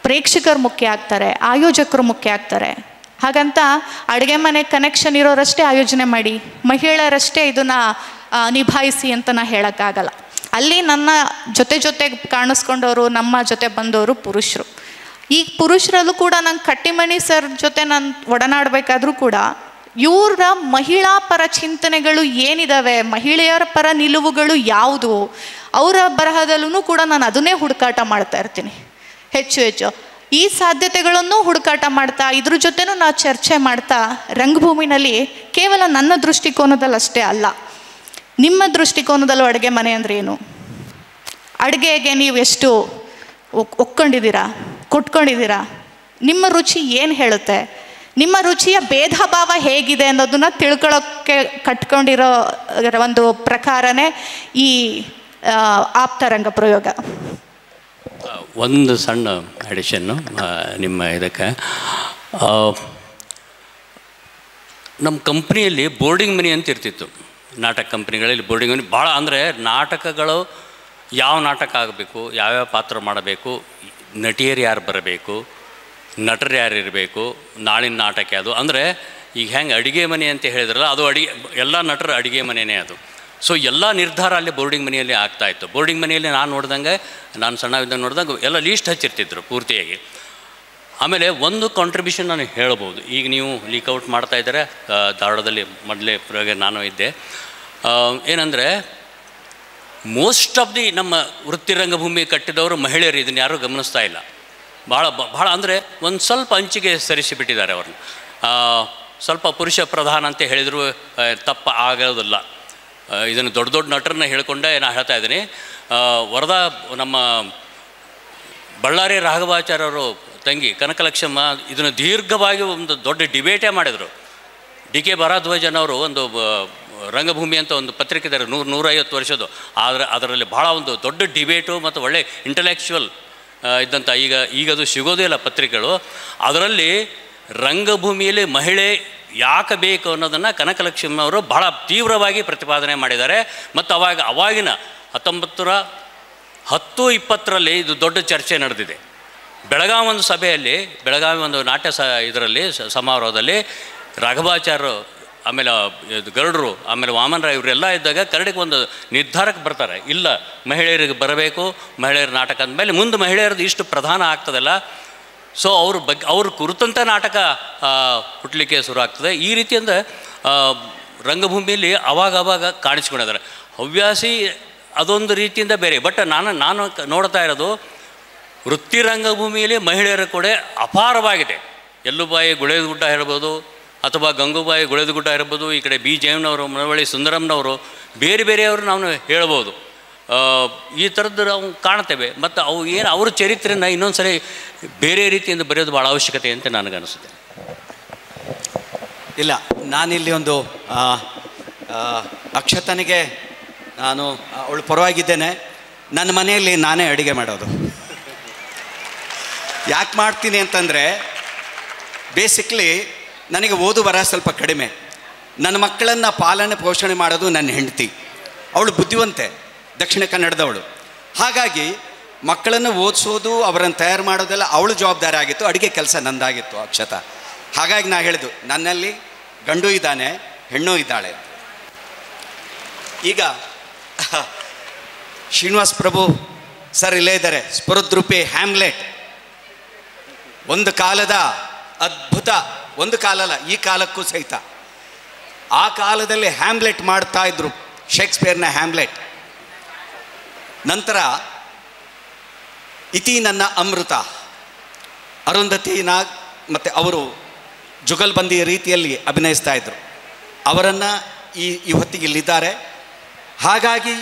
Speaker 3: ಪ್ರೇಕ್ಷಕರು ಮುಖ್ಯ ಆಗ್ತಾರೆ, ಆಯೋಜಕರು ಮುಖ್ಯ ಆಗ್ತಾರೆ. ಹಾಗಂತ ಅಡುಗೆ ಮನೆ ಕನೆಕ್ಷನ್ ಇರೋರಷ್ಟೇ ಆಯೋಜನೆ ಮಾಡಿ, ಮಹಿಳೆಯರಷ್ಟೇ ಇದನ್ನು ನಿಭಾಯಿಸಿ ಅಂತ ನಾನು ಹೇಳೋಕ್ಕಾಗಲ್ಲ. ಅಲ್ಲಿ ನನ್ನ ಜೊತೆ ಕಾಣಿಸ್ಕೊಂಡವರು, ನಮ್ಮ ಜೊತೆ ಬಂದವರು ಪುರುಷರು. ಈ ಪುರುಷರಲ್ಲೂ ಕೂಡ ನಾನು ಕಟ್ಟಿಮನಿ ಸರ್ ಜೊತೆ ನಾನು ಒಡನಾಡಬೇಕಾದ್ರೂ ಕೂಡ ಇವರ ಮಹಿಳಾ ಪರ ಚಿಂತನೆಗಳು ಏನಿದ್ದಾವೆ, ಮಹಿಳೆಯರ ಪರ ನಿಲುವುಗಳು ಯಾವುದು, ಅವರ ಬರಹದಲ್ಲೂ ಕೂಡ ನಾನು ಅದನ್ನೇ ಹುಡುಕಾಟ ಮಾಡ್ತಾ ಇರ್ತೀನಿ. ಹೆಚ್ಚು ಈ ಸಾಧ್ಯತೆಗಳನ್ನು ಹುಡುಕಾಟ ಮಾಡ್ತಾ, ಇದ್ರ ಜೊತೆನೂ ನಾವು ಚರ್ಚೆ ಮಾಡ್ತಾ, ರಂಗಭೂಮಿನಲ್ಲಿ ಕೇವಲ ನನ್ನ ದೃಷ್ಟಿಕೋನದಲ್ಲಿ ಅಷ್ಟೇ ಅಲ್ಲ, ನಿಮ್ಮ ದೃಷ್ಟಿಕೋನದಲ್ಲೂ ಅಡುಗೆ ಮನೆ ಅಂದರೆ ಏನು, ಅಡುಗೆಗೆ ನೀವು ಎಷ್ಟು ಒಕ್ಕೊಂಡಿದ್ದೀರಾ, ಕೊಟ್ಕೊಂಡಿದ್ದೀರಾ, ನಿಮ್ಮ ರುಚಿ ಏನು ಹೇಳುತ್ತೆ, ನಿಮ್ಮ ರುಚಿಯ ಭೇದ ಭಾವ ಹೇಗಿದೆ ಅನ್ನೋದನ್ನು ತಿಳ್ಕೊಳ್ಳೋಕ್ಕೆ ಕಟ್ಕೊಂಡಿರೋ ಒಂದು ಪ್ರಕಾರನೇ ಈ ಆಪ್ತರಂಗ ಪ್ರಯೋಗ.
Speaker 2: ಒಂದು ಸಣ್ಣ ಅಡಿಷನ್ನು ನಿಮ್ಮ ಇದಕ್ಕೆ. ನಮ್ಮ ಕಂಪ್ನಿಯಲ್ಲಿ ಬೋರ್ಡಿಂಗ್ ಮನಿ ಅಂತ ಇರ್ತಿತ್ತು. ನಾಟಕ ಕಂಪ್ನಿಗಳಲ್ಲಿ ಬೋರ್ಡಿಂಗ್ ಮನಿ ಭಾಳ. ಅಂದರೆ ನಾಟಕಗಳು ಯಾವ ನಾಟಕ ಆಗಬೇಕು, ಯಾವ್ಯಾವ ಪಾತ್ರ ಮಾಡಬೇಕು, ನಟಿಯರು ಯಾರು ಬರಬೇಕು, ನಟರು ಯಾರು ಇರಬೇಕು, ನಾಳಿನ ನಾಟಕ ಅದು. ಅಂದರೆ ಈಗ ಹೆಂಗೆ ಅಡುಗೆ ಮನೆ ಅಂತ ಹೇಳಿದ್ರಲ್ಲ, ಅದು ಎಲ್ಲ ನಟರು ಅಡುಗೆ ಮನೆಯೇ ಅದು. ಸೊ ಎಲ್ಲ ನಿರ್ಧಾರ ಅಲ್ಲಿ ಬೋರ್ಡಿಂಗ್ ಮನೆಯಲ್ಲಿ ಆಗ್ತಾಯಿತ್ತು. ಬೋರ್ಡಿಂಗ್ ಮನೆಯಲ್ಲಿ ನಾನು ನೋಡಿದಂಗೆ ಎಲ್ಲ ಲೀಸ್ಟ್ ಹಚ್ಚಿರ್ತಿದ್ರು ಪೂರ್ತಿಯಾಗಿ. ಆಮೇಲೆ ಒಂದು ಕಾಂಟ್ರಿಬ್ಯೂಷನ್ ನಾನು ಹೇಳ್ಬೋದು. ಈಗ ನೀವು ಲೀಕ್ಔಟ್ ಮಾಡ್ತಾಯಿದ್ದಾರೆ, ಧಾರವಾಡದಲ್ಲಿ ಮೊದಲೇ ಪ್ರಯೋಗ ನಾನು ಇದ್ದೆ. ಏನಂದರೆ ಮೋಸ್ಟ್ ಆಫ್ ದಿ ನಮ್ಮ ವೃತ್ತಿ ರಂಗಭೂಮಿ ಕಟ್ಟಿದವರು ಮಹಿಳೆಯರು. ಇದನ್ನು ಯಾರೂ ಗಮನಿಸ್ತಾ ಇಲ್ಲ. ಭಾಳ ಅಂದರೆ ಒಂದು ಸ್ವಲ್ಪ ಅಂಚಿಗೆ ಸರಿಸಿಬಿಟ್ಟಿದ್ದಾರೆ ಅವ್ರನ್ನ. ಸ್ವಲ್ಪ ಪುರುಷ ಪ್ರಧಾನ ಅಂತ ಹೇಳಿದರೂ ತಪ್ಪ ಆಗೋದಿಲ್ಲ. ಇದನ್ನು ದೊಡ್ಡ ನಟರನ್ನ ಹೇಳ್ಕೊಂಡೆ ನಾನು ಹೇಳ್ತಾ ಇದ್ದೀನಿ. ವರದಾ ನಮ್ಮ ಬಳ್ಳಾರಿ ರಾಘವಾಚಾರ್ಯವರು ತಂಗಿ ಕನಕಲಕ್ಷ್ಮಮ್ಮ ಇದನ್ನು ದೀರ್ಘವಾಗಿ ಒಂದು ದೊಡ್ಡ ಡಿಬೇಟೇ ಮಾಡಿದರು. ಡಿ ಕೆ ಭಾರದ್ವಾಜನವರು ಒಂದು ರಂಗಭೂಮಿ ಅಂತ ಒಂದು ಪತ್ರಿಕೆ ಇದ್ದಾರೆ 150 ವರ್ಷದ್ದು. ಆದರೆ ಅದರಲ್ಲಿ ಭಾಳ ಒಂದು ದೊಡ್ಡ ಡಿಬೇಟು ಮತ್ತು ಒಳ್ಳೆ ಇಂಟಲೆಕ್ಚುವಲ್ ಇದ್ದಂಥ ಈಗದು ಸಿಗೋದೇ ಇಲ್ಲ ಪತ್ರಿಕೆಗಳು. ಅದರಲ್ಲಿ ರಂಗಭೂಮಿಯಲ್ಲಿ ಮಹಿಳೆ ಯಾಕೆ ಬೇಕು ಅನ್ನೋದನ್ನು ಕನಕಲಕ್ಷ್ಮನವರು ಬಹಳ ತೀವ್ರವಾಗಿ ಪ್ರತಿಪಾದನೆ ಮಾಡಿದ್ದಾರೆ. ಮತ್ತು ಅವಾಗಿನ 1910-20ರಲ್ಲಿ ಇದು ದೊಡ್ಡ ಚರ್ಚೆ ನಡೆದಿದೆ. ಬೆಳಗಾವಿ ಒಂದು ಸಭೆಯಲ್ಲಿ, ಬೆಳಗಾವಿ ಒಂದು ನಾಟ್ಯ ಇದರಲ್ಲಿ ಸಮಾರೋಹದಲ್ಲಿ ರಾಘವಾಚಾರ್ಯರು, ಆಮೇಲೆ ಗರುಡರು, ಆಮೇಲೆ ವಾಮನರಾವ್ ಇವರೆಲ್ಲ ಇದ್ದಾಗ ಕರಡಿಗೆ ಒಂದು ನಿರ್ಧಾರಕ್ಕೆ ಬರ್ತಾರೆ, ಇಲ್ಲ ಮಹಿಳೆಯರಿಗೆ ಬರಬೇಕು, ಮಹಿಳೆಯರ ನಾಟಕ ಅಂದಮೇಲೆ ಮುಂದೆ ಮಹಿಳೆಯರದ್ದು ಇಷ್ಟು ಪ್ರಧಾನ ಆಗ್ತದಲ್ಲ, ಸೊ ಅವ್ರ ಕುರಿತಂಥ ನಾಟಕ ಹುಟ್ಟಲಿಕ್ಕೆ ಶುರು ಆಗ್ತದೆ. ಈ ರೀತಿಯಿಂದ ರಂಗಭೂಮಿಯಲ್ಲಿ ಅವಾಗ ಕಾಣಿಸ್ಕೊಂಡಿದ್ದಾರೆ. ಹವ್ಯಾಸಿ ಅದೊಂದು ರೀತಿಯಿಂದ ಬೇರೆ. ಬಟ್ ನಾನು ನೋಡ್ತಾ ಇರೋದು ವೃತ್ತಿ ರಂಗಭೂಮಿಯಲ್ಲಿ ಮಹಿಳೆಯರ ಕೂಡ ಅಪಾರವಾಗಿದೆ. ಎಲ್ಲುಬಾಯಿ ಗುಳೇದಗುಡ್ಡ ಇರ್ಬೋದು, ಅಥವಾ ಗಂಗೂಬಾಯಿ ಗುಳೇದಗುಡ್ಡ ಇರ್ಬೋದು, ಈ ಕಡೆ ಬಿ ಜಯಮ್ಮನವರು, ಮಳವಳ್ಳಿ ಸುಂದರಮ್ಮನವರು, ಬೇರೆಯವರು ನಾವು ಹೇಳ್ಬೋದು. ಈ ಥರದ್ದು ನಾವು ಕಾಣ್ತೇವೆ. ಮತ್ತು ಅವ್ರ ಚರಿತ್ರೆನ ಇನ್ನೊಂದು ಸರಿ ಬೇರೆ ರೀತಿಯಿಂದ ಬರೆಯೋದು ಭಾಳ ಅವಶ್ಯಕತೆ ಅಂತ ನನಗನ್ನಿಸುತ್ತೆ.
Speaker 1: ಇಲ್ಲ, ನಾನಿಲ್ಲಿ ಒಂದು ಅಕ್ಷತನಿಗೆ ನಾನು ಅವಳು ಪರವಾಗಿದ್ದೇನೆ. ನನ್ನ ಮನೆಯಲ್ಲಿ ನಾನೇ ಅಡುಗೆ ಮಾಡೋದು. ಯಾಕೆ ಮಾಡ್ತೀನಿ ಅಂತಂದರೆ, ಬೇಸಿಕ್ಲಿ ನನಗೆ ಓದು ಬರ ಸ್ವಲ್ಪ ಕಡಿಮೆ. ನನ್ನ ಮಕ್ಕಳನ್ನು ಪಾಲನೆ ಪೋಷಣೆ ಮಾಡೋದು ನನ್ನ ಹೆಂಡತಿ. ಅವಳು ಬುದ್ಧಿವಂತೆ, ದಕ್ಷಿಣ ಕನ್ನಡದವಳು. ಹಾಗಾಗಿ ಮಕ್ಕಳನ್ನು ಓದಿಸೋದು, ಅವರನ್ನು ತಯಾರು ಮಾಡೋದೆಲ್ಲ ಅವಳು ಜವಾಬ್ದಾರಿ ಆಗಿತ್ತು. ಅಡುಗೆ ಕೆಲಸ ನಂದಾಗಿತ್ತು ಅಕ್ಷತ. ಹಾಗಾಗಿ ನಾ ಹೇಳಿದ್ದು, ನನ್ನಲ್ಲಿ ಗಂಡು ಇದ್ದಾನೆ, ಹೆಣ್ಣು ಇದ್ದಾಳೆ. ಈಗ ಶ್ರೀನಿವಾಸ್ ಪ್ರಭು ಸರ್ ಇಲ್ಲೇ ಇದ್ದಾರೆ. ಸ್ಫುರದ್ರೂಪಿ ಹ್ಯಾಮ್ಲೆಟ್ ಒಂದು ಕಾಲದ ಅದ್ಭುತ, ಒಂದು ಕಾಲ ಅಲ್ಲ, ಈ ಕಾಲಕ್ಕೂ ಸಹಿತ. ಆ ಕಾಲದಲ್ಲಿ ಹ್ಯಾಮ್ಲೆಟ್ ಮಾಡ್ತಾ ಇದ್ರು, ಶೇಕ್ಸ್ಪಿಯರ್ನ ಹ್ಯಾಮ್ಲೆಟ್. ನಂತರ ಇತಿ ನನ್ನ ಅಮೃತ, ಅರುಂಧತಿ ನಾಗ್ ಮತ್ತು ಅವರು ಜುಗಲ್ಬಂದಿ ರೀತಿಯಲ್ಲಿ ಅಭಿನಯಿಸ್ತಾ ಇದ್ರು. ಅವರನ್ನು ಈ ಹೊತ್ತಿಗೆ ಇಲ್ಲಿದ್ದಾರೆ. ಹಾಗಾಗಿ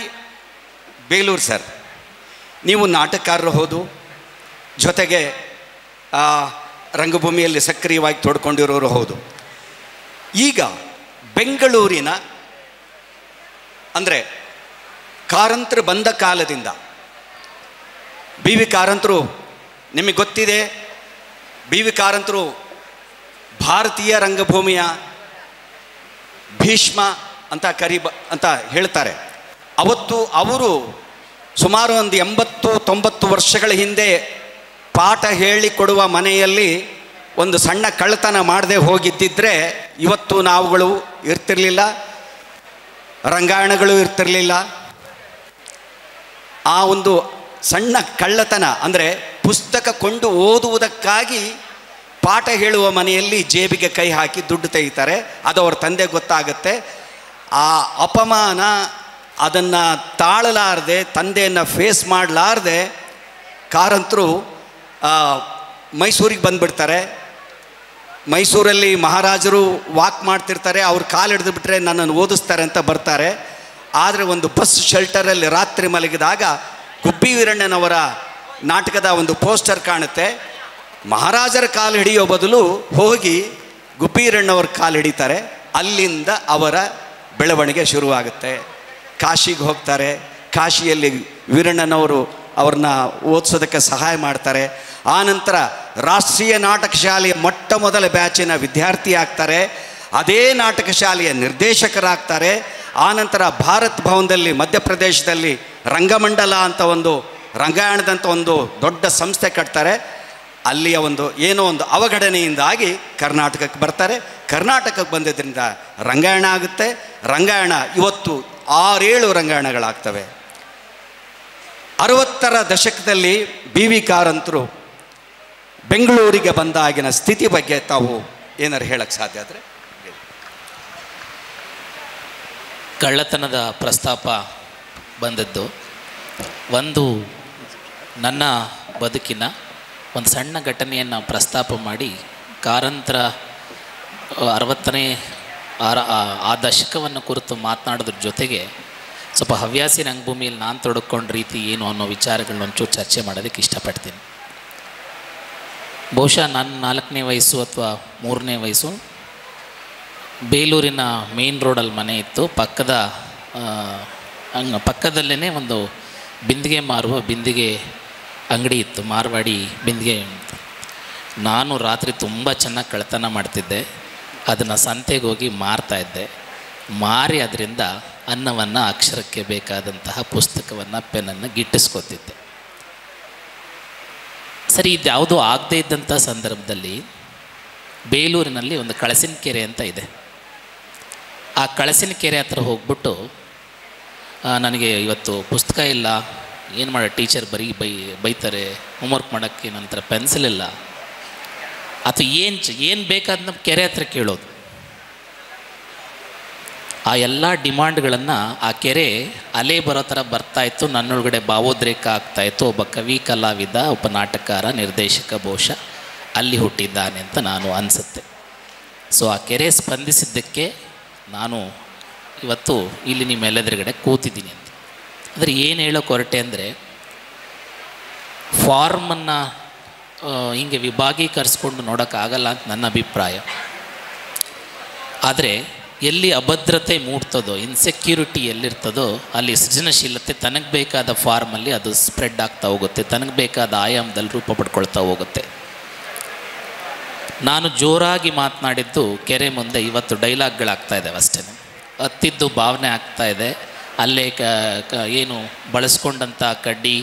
Speaker 1: ಬೇಲೂರು ಸರ್, ನೀವು ನಾಟಕಕಾರರು ಹೌದು, ಜೊತೆಗೆ ರಂಗಭೂಮಿಯಲ್ಲಿ ಸಕ್ರಿಯವಾಗಿ ತೊಡ್ಕೊಂಡಿರೋರು ಹೌದು. ಈಗ ಬೆಂಗಳೂರಿನ ಅಂದರೆ ಕಾರಂತರು ಬಂದ ಕಾಲದಿಂದ, ಬಿ ವಿ ಕಾರಂತರು ನಿಮಗೆ ಗೊತ್ತಿದೆ, ಬಿ ವಿ ಕಾರಂತರು ಭಾರತೀಯ ರಂಗಭೂಮಿಯ ಭೀಷ್ಮ ಅಂತ ಅಂತ ಹೇಳ್ತಾರೆ. ಅವತ್ತು ಅವರು ಸುಮಾರು ಒಂದು 80-90 ವರ್ಷಗಳ ಹಿಂದೆ ಪಾಠ ಹೇಳಿಕೊಡುವ ಮನೆಯಲ್ಲಿ ಒಂದು ಸಣ್ಣ ಕಳ್ಳತನ ಮಾಡದೆ ಹೋಗಿದ್ದಿದ್ರೆ ಇವತ್ತು ನಾವುಗಳು ಇರ್ತಿರಲಿಲ್ಲ, ರಂಗಾಯಣಗಳು ಇರ್ತಿರಲಿಲ್ಲ. ಆ ಒಂದು ಸಣ್ಣ ಕಳ್ಳತನ ಅಂದರೆ ಪುಸ್ತಕ ಕೊಂಡು ಓದುವುದಕ್ಕಾಗಿ ಪಾಠ ಹೇಳುವ ಮನೆಯಲ್ಲಿ ಜೇಬಿಗೆ ಕೈ ಹಾಕಿ ದುಡ್ಡು ತೆಗಿತಾರೆ. ಅದು ಅವ್ರ ತಂದೆ ಗೊತ್ತಾಗುತ್ತೆ. ಆ ಅಪಮಾನ ಅದನ್ನು ತಾಳಲಾರದೆ, ತಂದೆಯನ್ನು ಫೇಸ್ ಮಾಡಲಾರದೆ ಕಾರಂತರು ಮೈಸೂರಿಗೆ ಬಂದುಬಿಡ್ತಾರೆ. ಮೈಸೂರಲ್ಲಿ ಮಹಾರಾಜರು ವಾಕ್ ಮಾಡ್ತಿರ್ತಾರೆ, ಅವ್ರು ಕಾಲು ಹಿಡಿದು ಬಿಟ್ಟರೆ ನನ್ನನ್ನು ಓದಿಸ್ತಾರೆ ಅಂತ ಬರ್ತಾರೆ. ಆದರೆ ಒಂದು ಬಸ್ ಶೆಲ್ಟರಲ್ಲಿ ರಾತ್ರಿ ಮಲಗಿದಾಗ ಗುಬ್ಬಿ ವೀರಣ್ಣನವರ ನಾಟಕದ ಒಂದು ಪೋಸ್ಟರ್ ಕಾಣುತ್ತೆ. ಮಹಾರಾಜರ ಕಾಲು ಹಿಡಿಯೋ ಬದಲು ಹೋಗಿ ಗುಬ್ಬಿ ವೀರಣ್ಣವ್ರ ಕಾಲು ಹಿಡಿತಾರೆ. ಅಲ್ಲಿಂದ ಅವರ ಬೆಳವಣಿಗೆ ಶುರುವಾಗುತ್ತೆ. ಕಾಶಿಗೆ ಹೋಗ್ತಾರೆ. ಕಾಶಿಯಲ್ಲಿ ವೀರಣ್ಣನವರು ಅವ್ರನ್ನ ಓದಿಸೋದಕ್ಕೆ ಸಹಾಯ ಮಾಡ್ತಾರೆ. ಆನಂತರ ರಾಷ್ಟ್ರೀಯ ನಾಟಕ ಶಾಲೆಯ ಮೊಟ್ಟ ಮೊದಲ ಬ್ಯಾಚಿನ ವಿದ್ಯಾರ್ಥಿ ಆಗ್ತಾರೆ. ಅದೇ ನಾಟಕ ಶಾಲೆಯ ನಿರ್ದೇಶಕರಾಗ್ತಾರೆ. ಆನಂತರ ಭಾರತ್ ಭವನದಲ್ಲಿ ಮಧ್ಯಪ್ರದೇಶದಲ್ಲಿ ರಂಗಮಂಡಲ ಅಂತ ಒಂದು ರಂಗಾಯಣದಂಥ ಒಂದು ದೊಡ್ಡ ಸಂಸ್ಥೆ ಕಟ್ತಾರೆ. ಅಲ್ಲಿಯ ಒಂದು ಏನೋ ಒಂದು ಅವಘಡನೆಯಿಂದಾಗಿ ಕರ್ನಾಟಕಕ್ಕೆ ಬರ್ತಾರೆ. ಕರ್ನಾಟಕಕ್ಕೆ ಬಂದಿದ್ದರಿಂದ ರಂಗಾಯಣ ಆಗುತ್ತೆ. ರಂಗಾಯಣ ಇವತ್ತು 6-7 ರಂಗಾಯಣಗಳಾಗ್ತವೆ. 60ರ ದಶಕದಲ್ಲಿ ಬಿ ವಿ ಕಾರಂತರು ಬೆಂಗಳೂರಿಗೆ ಬಂದಾಗಿನ ಸ್ಥಿತಿ ಬಗ್ಗೆ ತಾವು ಏನಾರು ಹೇಳಕ್ಕೆ ಸಾಧ್ಯ ಆದರೆ?
Speaker 4: ಕಳ್ಳತನದ ಪ್ರಸ್ತಾಪ ಬಂದದ್ದು ಒಂದು ನನ್ನ ಬದುಕಿನ ಒಂದು ಸಣ್ಣ ಘಟನೆಯನ್ನು ಪ್ರಸ್ತಾಪ ಮಾಡಿ ಕಾರಂತರ 60ನೇ ಆ ದಶಕವನ್ನು ಕುರಿತು ಮಾತನಾಡೋದ್ರ ಜೊತೆಗೆ ಸ್ವಲ್ಪ ಹವ್ಯಾಸಿ ರಂಗಭೂಮಿಯಲ್ಲಿ ನಾನು ತೊಡಕೊಂಡ ರೀತಿ ಏನು ಅನ್ನೋ ವಿಚಾರಗಳನ್ನ ಒಂಚೂರು ಚರ್ಚೆ ಮಾಡೋದಕ್ಕೆ ಇಷ್ಟಪಡ್ತೀನಿ. ಬಹುಶಃ ನನ್ನ 4ನೇ ವಯಸ್ಸು ಅಥವಾ 3ನೇ ವಯಸ್ಸು ಬೇಲೂರಿನ ಮೇನ್ ರೋಡಲ್ಲಿ ಮನೆ ಇತ್ತು. ಪಕ್ಕದಲ್ಲೇ ಒಂದು ಬಿಂದಿಗೆ ಮಾರುವ ಬಿಂದಿಗೆ ಅಂಗಡಿ ಇತ್ತು, ಮಾರ್ವಾಡಿ ಬಿಂದಿಗೆ. ನಾನು ರಾತ್ರಿ ತುಂಬ ಚೆನ್ನಾಗಿ ಕಳ್ಳತನ ಮಾಡ್ತಿದ್ದೆ. ಅದನ್ನು ಸಂತೆಗೆ ಹೋಗಿ ಮಾರ್ತಾಯಿದ್ದೆ. ಮಾರಿ ಅದರಿಂದ ಅನ್ನವನ್ನು, ಅಕ್ಷರಕ್ಕೆ ಬೇಕಾದಂತಹ ಪುಸ್ತಕವನ್ನು, ಪೆನ್ನನ್ನು ಗಿಟ್ಟಿಸ್ಕೊತಿದ್ದೆ. ಸರಿ, ಇದ್ಯಾವುದೂ ಆಗದೇ ಇದ್ದಂಥ ಸಂದರ್ಭದಲ್ಲಿ ಬೇಲೂರಿನಲ್ಲಿ ಒಂದು ಕಳಸಿನ ಕೆರೆ ಅಂತ ಇದೆ. ಆ ಕಳಸಿನ ಕೆರೆ ಹತ್ರ ಹೋಗ್ಬಿಟ್ಟು ನನಗೆ ಇವತ್ತು ಪುಸ್ತಕ ಇಲ್ಲ, ಏನು ಮಾಡೋ, ಟೀಚರ್ ಬೈತಾರೆ, ಹೋಮ್ವರ್ಕ್ ಮಾಡೋಕ್ಕೆ ನಂತರ ಪೆನ್ಸಿಲ್ ಇಲ್ಲ, ಅಥವಾ ಏನು ಬೇಕಾದ ಕೆರೆ ಹತ್ರ ಕೇಳೋದು. ಆ ಎಲ್ಲ ಡಿಮಾಂಡ್ಗಳನ್ನು ಆ ಕೆರೆ ಅಲೆ ಬರೋ ಥರ ಬರ್ತಾಯಿತ್ತು. ನನ್ನೊಳಗಡೆ ಭಾವೋದ್ರೇಕ ಆಗ್ತಾಯಿತ್ತು. ಒಬ್ಬ ಕವಿ, ಕಲಾವಿದ, ಒಬ್ಬ ನಾಟಕಕಾರ, ನಿರ್ದೇಶಕ ಬಹುಶಃ ಅಲ್ಲಿ ಹುಟ್ಟಿದ್ದಾನೆ ಅಂತ ನಾನು ಅನಿಸುತ್ತೆ. ಸೊ ಆ ಕೆರೆ ಸ್ಪಂದಿಸಿದ್ದಕ್ಕೆ ನಾನು ಇವತ್ತು ಇಲ್ಲಿ ನಿಮ್ಮೆಲ್ಲದರುಗಡೆ ಕೂತಿದ್ದೀನಿ ಅಂತ. ಅಂದರೆ ಏನು ಹೇಳೋಕೆ ಹೊರಟೆ ಅಂದರೆ, ಫಾರ್ಮನ್ನು ಹಿಂಗೆ ವಿಭಾಗೀಕರಿಸ್ಕೊಂಡು ನೋಡೋಕ್ಕಾಗಲ್ಲ ಅಂತ ನನ್ನ ಅಭಿಪ್ರಾಯ. ಆದರೆ ಎಲ್ಲಿ ಅಭದ್ರತೆ ಮೂಡ್ತದೋ, ಇನ್ಸೆಕ್ಯೂರಿಟಿ ಎಲ್ಲಿರ್ತದೋ, ಅಲ್ಲಿ ಸೃಜನಶೀಲತೆ ತನಗೆ ಬೇಕಾದ ಫಾರ್ಮಲ್ಲಿ ಅದು ಸ್ಪ್ರೆಡ್ ಆಗ್ತಾ ಹೋಗುತ್ತೆ, ತನಗೆ ಬೇಕಾದ ಆಯಾಮದಲ್ಲಿ ರೂಪ ಪಡ್ಕೊಳ್ತಾ ಹೋಗುತ್ತೆ. ನಾನು ಜೋರಾಗಿ ಮಾತನಾಡಿದ್ದು ಕೆರೆ ಮುಂದೆ ಇವತ್ತು ಡೈಲಾಗ್ಗಳಾಗ್ತಾ ಇದ್ದಾವೆ ಅಷ್ಟೇ. ಹತ್ತಿದ್ದು ಭಾವನೆ ಆಗ್ತಾಯಿದೆ. ಅಲ್ಲೇ ಏನು ಬಳಸ್ಕೊಂಡಂಥ ಕಡ್ಡಿ,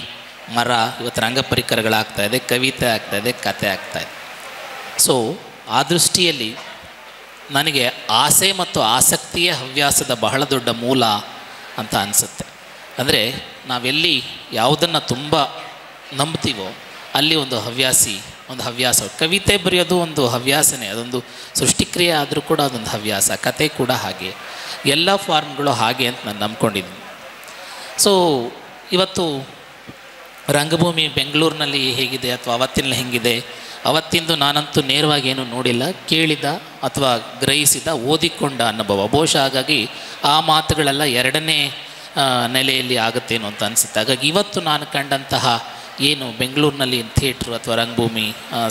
Speaker 4: ಮರ, ಇವತ್ತು ರಂಗ ಪರಿಕರಗಳಾಗ್ತಾಯಿದೆ, ಕವಿತೆ ಆಗ್ತಾಯಿದೆ, ಕತೆ ಆಗ್ತಾಯಿದೆ. ಸೊ ಆ ದೃಷ್ಟಿಯಲ್ಲಿ ನನಗೆ ಆಸೆ ಮತ್ತು ಆಸಕ್ತಿಯೇ ಹವ್ಯಾಸದ ಬಹಳ ದೊಡ್ಡ ಮೂಲ ಅಂತ ಅನಿಸುತ್ತೆ. ಅಂದರೆ ನಾವೆಲ್ಲಿ ಯಾವುದನ್ನು ತುಂಬ ನಂಬ್ತೀವೋ ಅಲ್ಲಿ ಒಂದು ಹವ್ಯಾಸ. ಕವಿತೆ ಬರೆಯೋದು ಒಂದು ಹವ್ಯಾಸನೇ, ಅದೊಂದು ಸೃಷ್ಟಿಕ್ರಿಯೆ ಆದರೂ ಕೂಡ ಅದೊಂದು ಹವ್ಯಾಸ. ಕತೆ ಕೂಡ ಹಾಗೆ, ಎಲ್ಲ ಫಾರ್ಮ್ಗಳು ಹಾಗೆ ಅಂತ ನಾನು ನಂಬ್ಕೊಂಡಿದ್ದೀನಿ. ಸೊ ಇವತ್ತು ರಂಗಭೂಮಿ ಬೆಂಗಳೂರಿನಲ್ಲಿ ಹೇಗಿದೆ ಅಥವಾ ಅವತ್ತಿನಲ್ಲಿ ಹೆಂಗಿದೆ, ಅವತ್ತಿಂದು ನಾನಂತೂ ನೇರವಾಗಿ ಏನೂ ನೋಡಿಲ್ಲ, ಕೇಳಿದ ಅಥವಾ ಗ್ರಹಿಸಿದ, ಓದಿಕೊಂಡ ಅನುಭವ ಬಹುಶಃ. ಹಾಗಾಗಿ ಆ ಮಾತುಗಳೆಲ್ಲ ಎರಡನೇ ನೆಲೆಯಲ್ಲಿ ಆಗುತ್ತೇನೋ ಅಂತ ಅನಿಸುತ್ತೆ. ಹಾಗಾಗಿ ಇವತ್ತು ನಾನು ಕಂಡಂತಹ ಏನು ಬೆಂಗಳೂರಿನಲ್ಲಿ ಥಿಯೇಟ್ರು ಅಥವಾ ರಂಗಭೂಮಿ,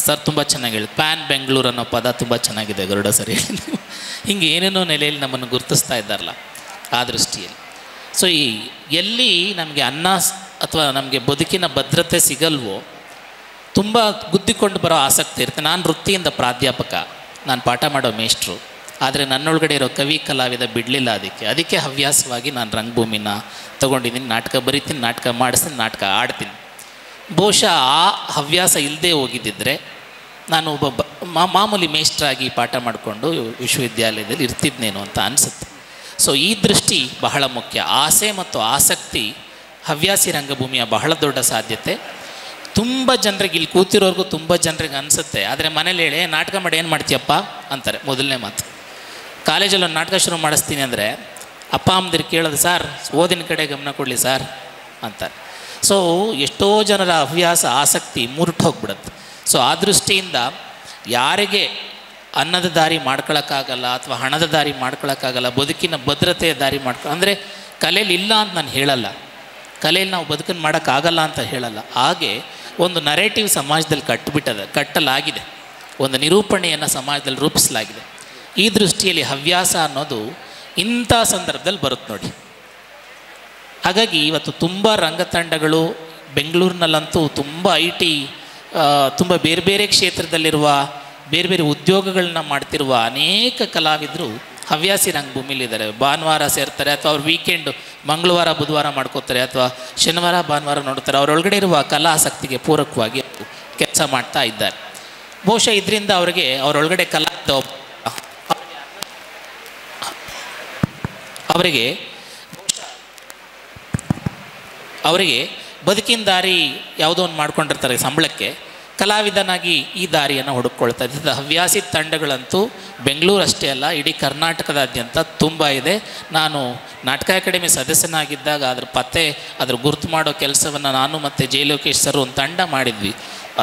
Speaker 4: ಸರ್ ತುಂಬ ಚೆನ್ನಾಗಿ ಹೇಳಿದ್ರು, ಪ್ಯಾನ್ ಬೆಂಗಳೂರು ಅನ್ನೋ ಪದ ತುಂಬ ಚೆನ್ನಾಗಿದೆ ಗರುಡ ಸರಿ. ಹಿಂಗೆ ಏನೇನೋ ನೆಲೆಯಲ್ಲಿ ನಮ್ಮನ್ನು ಗುರುತಿಸ್ತಾ ಇದ್ದಾರಲ್ಲ ಆ ದೃಷ್ಟಿಯಲ್ಲಿ. ಸೊ ಎಲ್ಲಿ ನಮಗೆ ಅನ್ನ ಅಥವಾ ನಮಗೆ ಬದುಕಿನ ಭದ್ರತೆ ಸಿಗಲ್ವೋ ತುಂಬ ಗುದ್ದಿಕೊಂಡು ಬರೋ ಆಸಕ್ತಿ ಇರುತ್ತೆ. ನಾನು ವೃತ್ತಿಯಿಂದ ಪ್ರಾಧ್ಯಾಪಕ, ನಾನು ಪಾಠ ಮಾಡೋ ಮೇಷ್ಟ್ರು. ಆದರೆ ನನ್ನೊಳಗಡೆ ಇರೋ ಕವಿ, ಕಲಾವಿದ ಬಿಡಲಿಲ್ಲ. ಅದಕ್ಕೆ ಹವ್ಯಾಸವಾಗಿ ನಾನು ರಂಗಭೂಮಿನ ತೊಗೊಂಡಿದ್ದೀನಿ. ನಾಟಕ ಬರಿತೀನಿ, ನಾಟಕ ಮಾಡಿಸ್ತೀನಿ, ನಾಟಕ ಆಡ್ತೀನಿ. ಬಹುಶಃ ಆ ಹವ್ಯಾಸ ಇಲ್ಲದೆ ಹೋಗಿದ್ದಿದ್ರೆ ನಾನು ಒಬ್ಬ ಮಾಮೂಲಿ ಮೇಷ್ಟ್ರಾಗಿ ಪಾಠ ಮಾಡಿಕೊಂಡು ವಿಶ್ವವಿದ್ಯಾಲಯದಲ್ಲಿ ಇರ್ತಿದ್ನೇನೋ ಅಂತ ಅನಿಸುತ್ತೆ. ಸೊ ಈ ದೃಷ್ಟಿ ಬಹಳ ಮುಖ್ಯ. ಆಸೆ ಮತ್ತು ಆಸಕ್ತಿ ಹವ್ಯಾಸಿ ರಂಗಭೂಮಿಯ ಬಹಳ ದೊಡ್ಡ ಸಾಧ್ಯತೆ. ತುಂಬ ಜನರಿಗೆ, ಇಲ್ಲಿ ಕೂತಿರೋರ್ಗೂ ತುಂಬ ಜನರಿಗೆ ಅನಿಸುತ್ತೆ. ಆದರೆ ಮನೇಲಿ ಹೇಳಿ ನಾಟಕ ಮಾಡಿ ಏನು ಮಾಡ್ತೀಯಪ್ಪ ಅಂತಾರೆ ಮೊದಲನೇ ಮಾತು. ಕಾಲೇಜಲ್ಲಿ ಒಂದು ನಾಟಕ ಶುರು ಮಾಡಿಸ್ತೀನಿ ಅಂದರೆ ಅಪ್ಪ ಅಮ್ಮದಿರು ಕೇಳೋದು, ಸಾರ್ ಓದಿನ ಕಡೆ ಗಮನ ಕೊಡಲಿ ಸಾರ್ ಅಂತಾರೆ. ಸೊ ಎಷ್ಟೋ ಜನರ ಹವ್ಯಾಸ, ಆಸಕ್ತಿ ಮುರುಟು ಹೋಗ್ಬಿಡುತ್ತೆ. ಸೊ ಆ ದೃಷ್ಟಿಯಿಂದ ಯಾರಿಗೆ ಅನ್ನದ ದಾರಿ ಮಾಡ್ಕೊಳಕ್ಕಾಗಲ್ಲ ಅಥವಾ ಹಣದ ದಾರಿ ಮಾಡ್ಕೊಳಕ್ಕಾಗಲ್ಲ, ಬದುಕಿನ ಭದ್ರತೆಯ ದಾರಿ ಅಂದರೆ ಕಲೆಯಲ್ಲಿ ಇಲ್ಲ ಅಂತ ನಾನು ಹೇಳಲ್ಲ, ಕಲೆಯಲ್ಲಿ ನಾವು ಬದುಕನ್ನು ಮಾಡೋಕ್ಕಾಗಲ್ಲ ಅಂತ ಹೇಳಲ್ಲ. ಹಾಗೆ ಒಂದು ನರೇಟಿವ್ ಸಮಾಜದಲ್ಲಿ ಕಟ್ಟಲಾಗಿದೆ, ಒಂದು ನಿರೂಪಣೆಯನ್ನು ಸಮಾಜದಲ್ಲಿ ರೂಪಿಸಲಾಗಿದೆ. ಈ ದೃಷ್ಟಿಯಲ್ಲಿ ಹವ್ಯಾಸ ಅನ್ನೋದು ಇಂಥ ಸಂದರ್ಭದಲ್ಲಿ ಬರುತ್ತೆ ನೋಡಿ. ಹಾಗಾಗಿ ಇವತ್ತು ತುಂಬ ರಂಗತಂಡಗಳು ಬೆಂಗಳೂರಿನಲ್ಲಂತೂ ತುಂಬ IT, ತುಂಬ ಬೇರೆ ಬೇರೆ ಕ್ಷೇತ್ರದಲ್ಲಿರುವ ಬೇರೆ ಬೇರೆ ಉದ್ಯೋಗಗಳನ್ನ ಮಾಡ್ತಿರುವ ಅನೇಕ ಕಲಾವಿದರು ಹವ್ಯಾಸಿ ರಂಗಭೂಮಿಲಿದ್ದಾರೆ. ಭಾನುವಾರ ಸೇರ್ತಾರೆ ಅಥವಾ ಅವ್ರು ವೀಕೆಂಡು ಮಂಗಳವಾರ ಬುಧವಾರ ಮಾಡ್ಕೋತಾರೆ ಅಥವಾ ಶನಿವಾರ ಭಾನುವಾರ ನೋಡ್ತಾರೆ. ಅವರೊಳಗಡೆ ಇರುವ ಕಲಾಸಕ್ತಿಗೆ ಪೂರಕವಾಗಿ ಕೆಲಸ ಮಾಡ್ತಾ ಇದ್ದಾರೆ. ಬಹುಶಃ ಇದರಿಂದ ಅವರೊಳಗಡೆ ಅವರಿಗೆ ಬದುಕಿನ ದಾರಿ ಯಾವುದೋ ಒಂದು ಮಾಡ್ಕೊಂಡಿರ್ತಾರೆ ಸಂಬಳಕ್ಕೆ, ಕಲಾವಿದನಾಗಿ ಈ ದಾರಿಯನ್ನು ಹುಡುಕೊಳ್ತಾ ಇದ್ದ ಹವ್ಯಾಸಿ ತಂಡಗಳಂತೂ ಬೆಂಗಳೂರು ಅಷ್ಟೇ ಅಲ್ಲ, ಇಡೀ ಕರ್ನಾಟಕದಾದ್ಯಂತ ತುಂಬ ಇದೆ. ನಾನು ನಾಟಕ ಅಕಾಡೆಮಿ ಸದಸ್ಯನಾಗಿದ್ದಾಗ ಅದ್ರ ಗುರುತು ಮಾಡೋ ಕೆಲಸವನ್ನು ನಾನು ಮತ್ತು ಜೆ ಲೋಕೇಶ್ ಸರ್ ಒಂದು ತಂಡ ಮಾಡಿದ್ವಿ.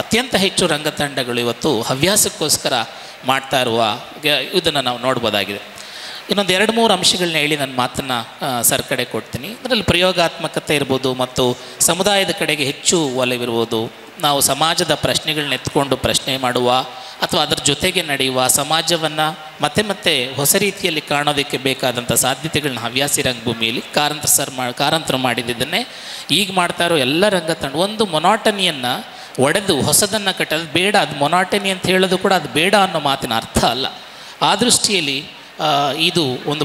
Speaker 4: ಅತ್ಯಂತ ಹೆಚ್ಚು ರಂಗತಂಡಗಳು ಇವತ್ತು ಹವ್ಯಾಸಕ್ಕೋಸ್ಕರ ಮಾಡ್ತಾ ಇರುವ ಇದನ್ನು ನಾವು ನೋಡ್ಬೋದಾಗಿದೆ. ಇನ್ನೊಂದು 2-3 ಅಂಶಗಳನ್ನ ಹೇಳಿ ನನ್ನ ಮಾತನ್ನು ಸರ್ ಕಡೆ ಕೊಡ್ತೀನಿ. ಅದರಲ್ಲಿ ಪ್ರಯೋಗಾತ್ಮಕತೆ ಇರ್ಬೋದು ಮತ್ತು ಸಮುದಾಯದ ಕಡೆಗೆ ಹೆಚ್ಚು ಒಲವಿರ್ಬೋದು. ನಾವು ಸಮಾಜದ ಪ್ರಶ್ನೆಗಳನ್ನ ಎತ್ಕೊಂಡು ಪ್ರಶ್ನೆ ಮಾಡುವ ಅಥವಾ ಅದರ ಜೊತೆಗೆ ನಡೆಯುವ ಸಮಾಜವನ್ನು ಮತ್ತೆ ಮತ್ತೆ ಹೊಸ ರೀತಿಯಲ್ಲಿ ಕಾಣೋದಕ್ಕೆ ಬೇಕಾದಂಥ ಸಾಧ್ಯತೆಗಳನ್ನ ಹವ್ಯಾಸಿ ರಂಗಭೂಮಿಯಲ್ಲಿ ಕಾರಂತರು ಮಾಡಿದ್ದನ್ನೇ ಈಗ ಮಾಡ್ತಾ ಇರೋ ಎಲ್ಲ ರಂಗತಂಡ ಒಂದು ಮೊನಾಟನಿಯನ್ನು ಒಡೆದು ಹೊಸದನ್ನು ಕಟ್ಟೋದು ಬೇಡ. ಅದು ಮೊನಾಟನಿ ಅಂತ ಹೇಳೋದು ಕೂಡ ಅದು ಬೇಡ ಅನ್ನೋ ಮಾತಿನ ಅರ್ಥ ಅಲ್ಲ. ಆ ದೃಷ್ಟಿಯಲ್ಲಿ ಇದು ಒಂದು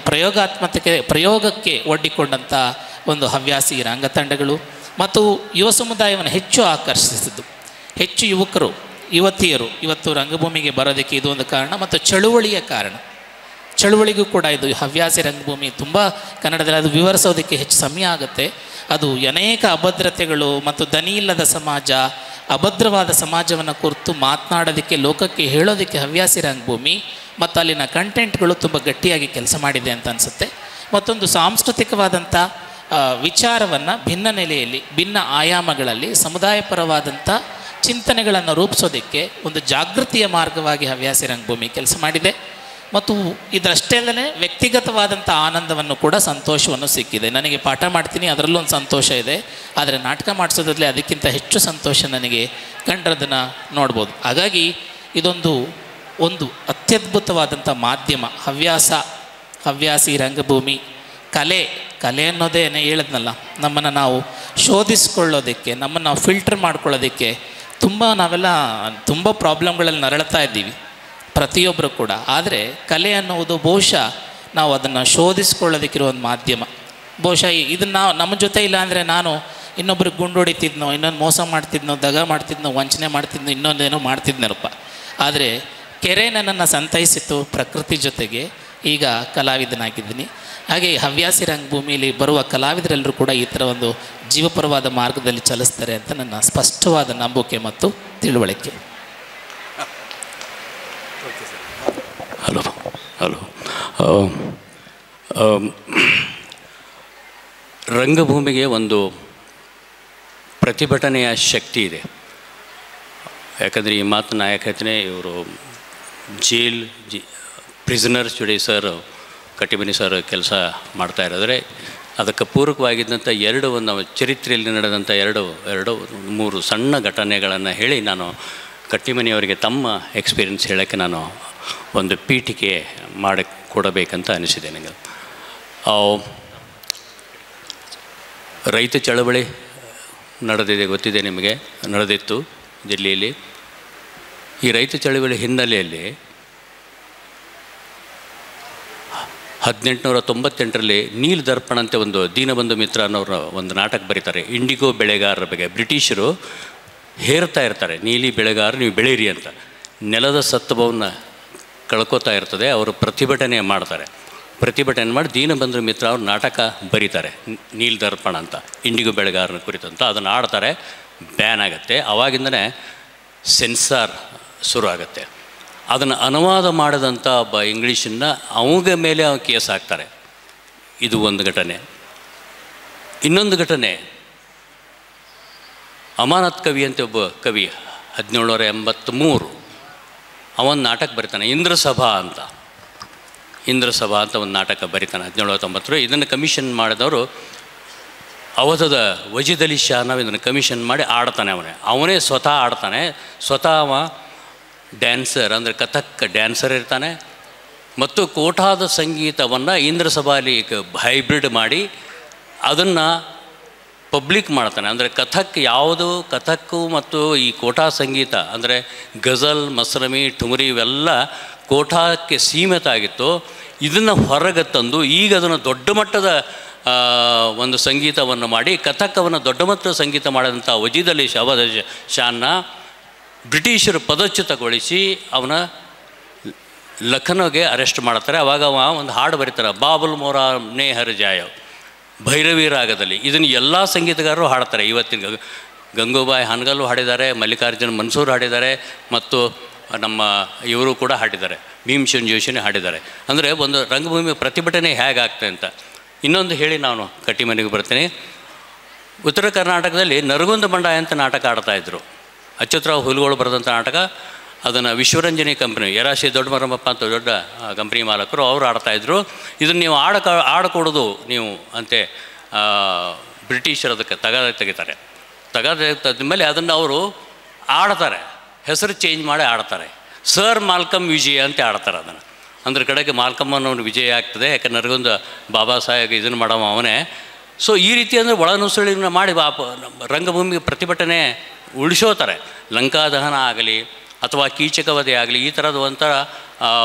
Speaker 4: ಪ್ರಯೋಗಕ್ಕೆ ಒಡ್ಡಿಕೊಂಡಂಥ ಒಂದು ಹವ್ಯಾಸಿ ರಂಗತಂಡಗಳು ಮತ್ತು ಯುವ ಸಮುದಾಯವನ್ನು ಹೆಚ್ಚು ಆಕರ್ಷಿಸಿದ್ದು. ಹೆಚ್ಚು ಯುವತಿಯರು ಇವತ್ತು ರಂಗಭೂಮಿಗೆ ಬರೋದಕ್ಕೆ ಇದು ಒಂದು ಕಾರಣ ಮತ್ತು ಚಳುವಳಿಯ ಕಾರಣ. ಚಳುವಳಿಗೂ ಕೂಡ ಇದು ಹವ್ಯಾಸಿ ರಂಗಭೂಮಿ ತುಂಬ ಕನ್ನಡದಲ್ಲಿ ಅದು ವಿವರಿಸೋದಕ್ಕೆ ಹೆಚ್ಚು ಸಮಯ ಆಗುತ್ತೆ. ಅದು ಅನೇಕ ಅಭದ್ರತೆಗಳು ಮತ್ತು ದನಿ ಇಲ್ಲದ ಸಮಾಜ, ಅಭದ್ರವಾದ ಸಮಾಜವನ್ನು ಕುರಿತು ಮಾತನಾಡೋದಕ್ಕೆ, ಲೋಕಕ್ಕೆ ಹೇಳೋದಕ್ಕೆ ಹವ್ಯಾಸಿ ರಂಗಭೂಮಿ ಮತ್ತು ಅಲ್ಲಿನ ಕಂಟೆಂಟ್ಗಳು ತುಂಬ ಗಟ್ಟಿಯಾಗಿ ಕೆಲಸ ಮಾಡಿದೆ ಅಂತ ಅನಿಸುತ್ತೆ. ಮತ್ತೊಂದು ಸಾಂಸ್ಕೃತಿಕವಾದಂಥ ವಿಚಾರವನ್ನು ಭಿನ್ನ ನೆಲೆಯಲ್ಲಿ, ಭಿನ್ನ ಆಯಾಮಗಳಲ್ಲಿ ಸಮುದಾಯಪರವಾದಂಥ ಚಿಂತನೆಗಳನ್ನು ರೂಪಿಸೋದಕ್ಕೆ ಒಂದು ಜಾಗೃತಿಯ ಮಾರ್ಗವಾಗಿ ಹವ್ಯಾಸಿ ರಂಗಭೂಮಿ ಕೆಲಸ ಮಾಡಿದೆ. ಮತ್ತು ಇದರಷ್ಟೇ ಅಲ್ಲದೆ ವ್ಯಕ್ತಿಗತವಾದಂಥ ಆನಂದವನ್ನು ಕೂಡ, ಸಂತೋಷವನ್ನು ಸಿಕ್ಕಿದೆ. ನನಗೆ ಪಾಠ ಮಾಡ್ತೀನಿ, ಅದರಲ್ಲೂ ಒಂದು ಸಂತೋಷ ಇದೆ. ಆದರೆ ನಾಟಕ ಮಾಡಿಸೋದ್ರಲ್ಲಿ ಅದಕ್ಕಿಂತ ಹೆಚ್ಚು ಸಂತೋಷ ನನಗೆ ಕಂಡ್ರದನ್ನು ನೋಡ್ಬೋದು. ಹಾಗಾಗಿ ಒಂದು ಅತ್ಯದ್ಭುತವಾದಂಥ ಮಾಧ್ಯಮ ಹವ್ಯಾಸಿ ರಂಗಭೂಮಿ. ಕಲೆ ಅನ್ನೋದೇ ಹೇಳಿದ್ನಲ್ಲ, ನಮ್ಮನ್ನು ನಾವು ಶೋಧಿಸ್ಕೊಳ್ಳೋದಕ್ಕೆ, ನಮ್ಮನ್ನು ನಾವು ಫಿಲ್ಟರ್ ಮಾಡ್ಕೊಳ್ಳೋದಕ್ಕೆ ನಾವೆಲ್ಲ ತುಂಬ ಪ್ರಾಬ್ಲಮ್ಗಳಲ್ಲಿ ನರಳ್ತಾ ಇದ್ದೀವಿ ಪ್ರತಿಯೊಬ್ಬರು ಕೂಡ. ಆದರೆ ಕಲೆ ಅನ್ನುವುದು ಬಹುಶಃ ನಾವು ಅದನ್ನು ಶೋಧಿಸ್ಕೊಳ್ಳೋದಕ್ಕಿರೋ ಒಂದು ಮಾಧ್ಯಮ. ಬಹುಶಃ ಇದನ್ನು ನಮ್ಮ ಜೊತೆ ಇಲ್ಲ ಅಂದರೆ ನಾನು ಇನ್ನೊಬ್ರಿಗೆ ಗುಂಡು ಹೊಡಿತಿದ್ನೋ, ಇನ್ನೊಂದು ಮೋಸ ಮಾಡ್ತಿದ್ನೋ, ದಗ ಮಾಡ್ತಿದ್ನೋ, ವಂಚನೆ ಮಾಡ್ತಿದ್ನೋ, ಇನ್ನೊಂದೇನೋ ಮಾಡ್ತಿದ್ನಪ್ಪ. ಆದರೆ ಕೆರೆ ನನ್ನನ್ನು ಸಂತೈಸಿತ್ತು ಪ್ರಕೃತಿ ಜೊತೆಗೆ. ಈಗ ಕಲಾವಿದನಾಗಿದ್ದೀನಿ. ಹಾಗೆ ಹವ್ಯಾಸಿ ರಂಗಭೂಮಿಯಲ್ಲಿ ಬರುವ ಕಲಾವಿದರೆಲ್ಲರೂ ಕೂಡ ಈ ಥರ ಒಂದು ಜೀವಪರವಾದ ಮಾರ್ಗದಲ್ಲಿ ಚಲಿಸ್ತಾರೆ ಅಂತ ನನ್ನ ಸ್ಪಷ್ಟವಾದ ನಂಬಿಕೆ ಮತ್ತು ತಿಳುವಳಿಕೆ.
Speaker 2: ಹಲೋ ರಂಗಭೂಮಿಗೆ ಒಂದು ಪ್ರತಿಭಟನೆಯ ಶಕ್ತಿ ಇದೆ. ಯಾಕಂದರೆ ಈ ಮಾತನ್ನು ಯಾಕೆ ಹೇಳ್ತೀನಿ, ಇವರು ಪ್ರಿಸನರ್ ಜೊತೆ ಸರ್, ಕಟ್ಟಿಮನಿ ಸರ್ ಕೆಲಸ ಮಾಡ್ತಾ ಇರೋದ್ರೆ ಅದಕ್ಕೆ ಪೂರಕವಾಗಿದ್ದಂಥ ನಮ್ಮ ಚರಿತ್ರೆಯಲ್ಲಿ ನಡೆದಂಥ ಎರಡು ಮೂರು ಸಣ್ಣ ಘಟನೆಗಳನ್ನು ಹೇಳಿ ನಾನು ಕಟ್ಟಿಮನಿಯವರಿಗೆ ತಮ್ಮ ಎಕ್ಸ್ಪೀರಿಯನ್ಸ್ ಹೇಳೋಕ್ಕೆ ನಾನು ಒಂದು ಪೀಠಿಕೆ ಮಾಡಿ ಕೊಡಬೇಕಂತ ಅನಿಸಿದೆ ನನಗೆ. ರೈತ ಚಳವಳಿ ನಡೆದಿದೆ, ಗೊತ್ತಿದೆ ನಿಮಗೆ, ನಡೆದಿತ್ತು ದಿಲ್ಲಿಯಲ್ಲಿ. ಈ ರೈತ ಚಳವಳಿ ಹಿನ್ನೆಲೆಯಲ್ಲಿ 1898ರಲ್ಲಿ ನೀಲ್ ದರ್ಪಣ ಅಂತ ಒಂದು ದೀನಬಂಧು ಮಿತ್ರ ಅನ್ನೋರು ಒಂದು ನಾಟಕ ಬರೀತಾರೆ. ಇಂಡಿಗೋ ಬೆಳೆಗಾರರ ಬಗ್ಗೆ ಬ್ರಿಟಿಷರು ಹೇರ್ತಾ ಇರ್ತಾರೆ, ನೀಲಿ ಬೆಳೆಗಾರ ನೀವು ಬೆಳೀರಿ ಅಂತ. ನೆಲದ ಸತ್ವವನ್ನು ಕಳ್ಕೊತಾ ಇರ್ತದೆ. ಅವರು ಪ್ರತಿಭಟನೆ ಮಾಡಿ ದೀನಬಂಧು ಮಿತ್ರ ಅವ್ರ ನಾಟಕ ಬರೀತಾರೆ, ನೀಲ್ ದರ್ಪಣ ಅಂತ, ಇಂಡಿಗೋ ಬೆಳೆಗಾರನ ಕುರಿತಂತ. ಅದನ್ನು ಆಡ್ತಾರೆ, ಬ್ಯಾನ್ ಆಗುತ್ತೆ. ಆವಾಗಿಂದನೇ ಸೆನ್ಸಾರ್ ಶುರು ಆಗುತ್ತೆ. ಅದನ್ನು ಅನುವಾದ ಮಾಡಿದಂಥ ಒಬ್ಬ ಇಂಗ್ಲೀಷನ್ನು ಅವಾಗ ಮೇಲೆ ಕೇಸ್ ಹಾಕ್ತಾರೆ. ಇದು ಒಂದು ಘಟನೆ. ಇನ್ನೊಂದು ಘಟನೆ, ಅಮಾನತ್ ಕವಿ ಅಂತ ಒಬ್ಬ ಕವಿ 1783 ಅವನ ನಾಟಕ ಬರೀತಾನೆ, ಇಂದ್ರಸಭಾ ಅಂತ ಒಂದು ನಾಟಕ ಬರೀತಾನೆ 1790. ಇದನ್ನು ಕಮಿಷನ್ ಮಾಡಿದವರು ಅವಧದ ವಜೀದ್ ಅಲಿ ಶಾ ನಾವು ಇದನ್ನು ಕಮಿಷನ್ ಮಾಡಿ ಆಡ್ತಾನೆ. ಅವನೇ ಸ್ವತಃ ಆಡ್ತಾನೆ. ಸ್ವತಃ ಅವ ಡ್ಯಾನ್ಸರ್, ಅಂದರೆ ಕಥಕ್ ಡ್ಯಾನ್ಸರ್ ಇರ್ತಾನೆ. ಮತ್ತು ಕೋಠಾದ ಸಂಗೀತವನ್ನು ಇಂದ್ರಸಭಾಲಿ ಹೈಬ್ರಿಡ್ ಮಾಡಿ ಅದನ್ನು ಪಬ್ಲಿಕ್ ಮಾಡ್ತಾನೆ. ಅಂದರೆ ಕಥಕ್ಕು ಮತ್ತು ಈ ಕೋಠಾ ಸಂಗೀತ ಅಂದರೆ ಗಜಲ್, ಮಸ್ರಮಿ, ಠುಮರಿ ಇವೆಲ್ಲ ಕೋಠಾಕ್ಕೆ ಸೀಮಿತ ಆಗಿತ್ತು. ಇದನ್ನು ಹೊರಗೆ ತಂದು ಈಗ ಅದನ್ನು ದೊಡ್ಡ ಮಟ್ಟದ ಒಂದು ಸಂಗೀತವನ್ನು ಮಾಡಿ ಕಥಕ್ಕವನ್ನು ದೊಡ್ಡ ಮಟ್ಟದ ಸಂಗೀತ ಮಾಡಿದಂಥ ವಜೀದ್ ಅಲಿ ಶಾನ್ನ ಬ್ರಿಟಿಷರು ಪದಚ್ಯುತಗೊಳಿಸಿ ಅವನ ಲಖನೌಗೆ ಅರೆಸ್ಟ್ ಮಾಡ್ತಾರೆ. ಆವಾಗ ಅವ ಒಂದು ಹಾಡು ಬರೀತಾರೆ, ಬಾಬುಲ್ ಮೋರಾ ನೇ ಹರ್ ಜಾಯವ್, ಭೈರವಿ ರಾಗದಲ್ಲಿ. ಇದನ್ನು ಎಲ್ಲ ಸಂಗೀತಗಾರರು ಹಾಡ್ತಾರೆ. ಇವತ್ತಿನ ಗಂಗೂಬಾಯಿ ಹಾನಗಲ್ಲು ಹಾಡಿದ್ದಾರೆ, ಮಲ್ಲಿಕಾರ್ಜುನ್ ಮನ್ಸೂರ್ ಹಾಡಿದ್ದಾರೆ, ಮತ್ತು ನಮ್ಮ ಇವರು ಕೂಡ ಹಾಡಿದ್ದಾರೆ, ಭೀಮಸೇನ್ ಜೋಶಿನೇ ಹಾಡಿದ್ದಾರೆ. ಅಂದರೆ ಒಂದು ರಂಗಭೂಮಿ ಪ್ರತಿಭಟನೆ ಹೇಗಾಗ್ತದೆ ಅಂತ. ಇನ್ನೊಂದು ಹೇಳಿ ನಾನು ಕಟ್ಟಿಮನೆಗೆ ಬರ್ತೀನಿ. ಉತ್ತರ ಕರ್ನಾಟಕದಲ್ಲಿ ನರಗುಂದ ಬಂಡಾಯ ಅಂತ ನಾಟಕ ಆಡ್ತಾಯಿದ್ರು. ಅಚ್ಯುತರಾವ್ ಹುಲ್ಗೋಳು ಬರೆದಂಥ ನಾಟಕ. ಅದನ್ನು ವಿಶ್ವರಂಜನಿ ಕಂಪ್ನಿ, ಯರಾಶಿ ದೊಡ್ಡಮರಮಪ್ಪ ಅಂತ ದೊಡ್ಡ ಕಂಪ್ನಿ ಮಾಲಕರು ಅವರು ಆಡ್ತಾಯಿದ್ರು. ಇದನ್ನು ನೀವು ಆಡಿಕೊಡೋದು ನೀವು ಅಂತೆ ಬ್ರಿಟಿಷರು ಅದಕ್ಕೆ ತೆಗಿತಾರೆ. ತೆಗೆದ ಮೇಲೆ ಅದನ್ನು ಅವರು ಆಡ್ತಾರೆ, ಹೆಸರು ಚೇಂಜ್ ಮಾಡಿ ಆಡ್ತಾರೆ. ಸರ್ ಮಾಲ್ಕಮ್ ವಿಜಯ ಅಂತ ಆಡ್ತಾರೆ ಅದನ್ನು. ಅಂದ್ರೆ ಕಡೆಗೆ ಮಾಲ್ಕಮ್ಮನವನು ವಿಜಯ ಆಗ್ತದೆ, ಯಾಕಂದ್ರೆ ನನಗೊಂದು ಬಾಬಾ ಸಾಹೇಬ್ ಇದನ್ನು ಮಾಡವ ಅವನೇ. ಸೊ ಈ ರೀತಿ ಅಂದರೆ ಒಳನುಸುಳಿನ ಮಾಡಿ ರಂಗಭೂಮಿಗೆ ಪ್ರತಿಭಟನೆ ಉಳಿಸೋತಾರೆ. ಲಂಕಾದಹನ ಆಗಲಿ ಅಥವಾ ಕೀಚಕವಧೆ ಆಗಲಿ, ಈ ಥರದ ಒಂಥರ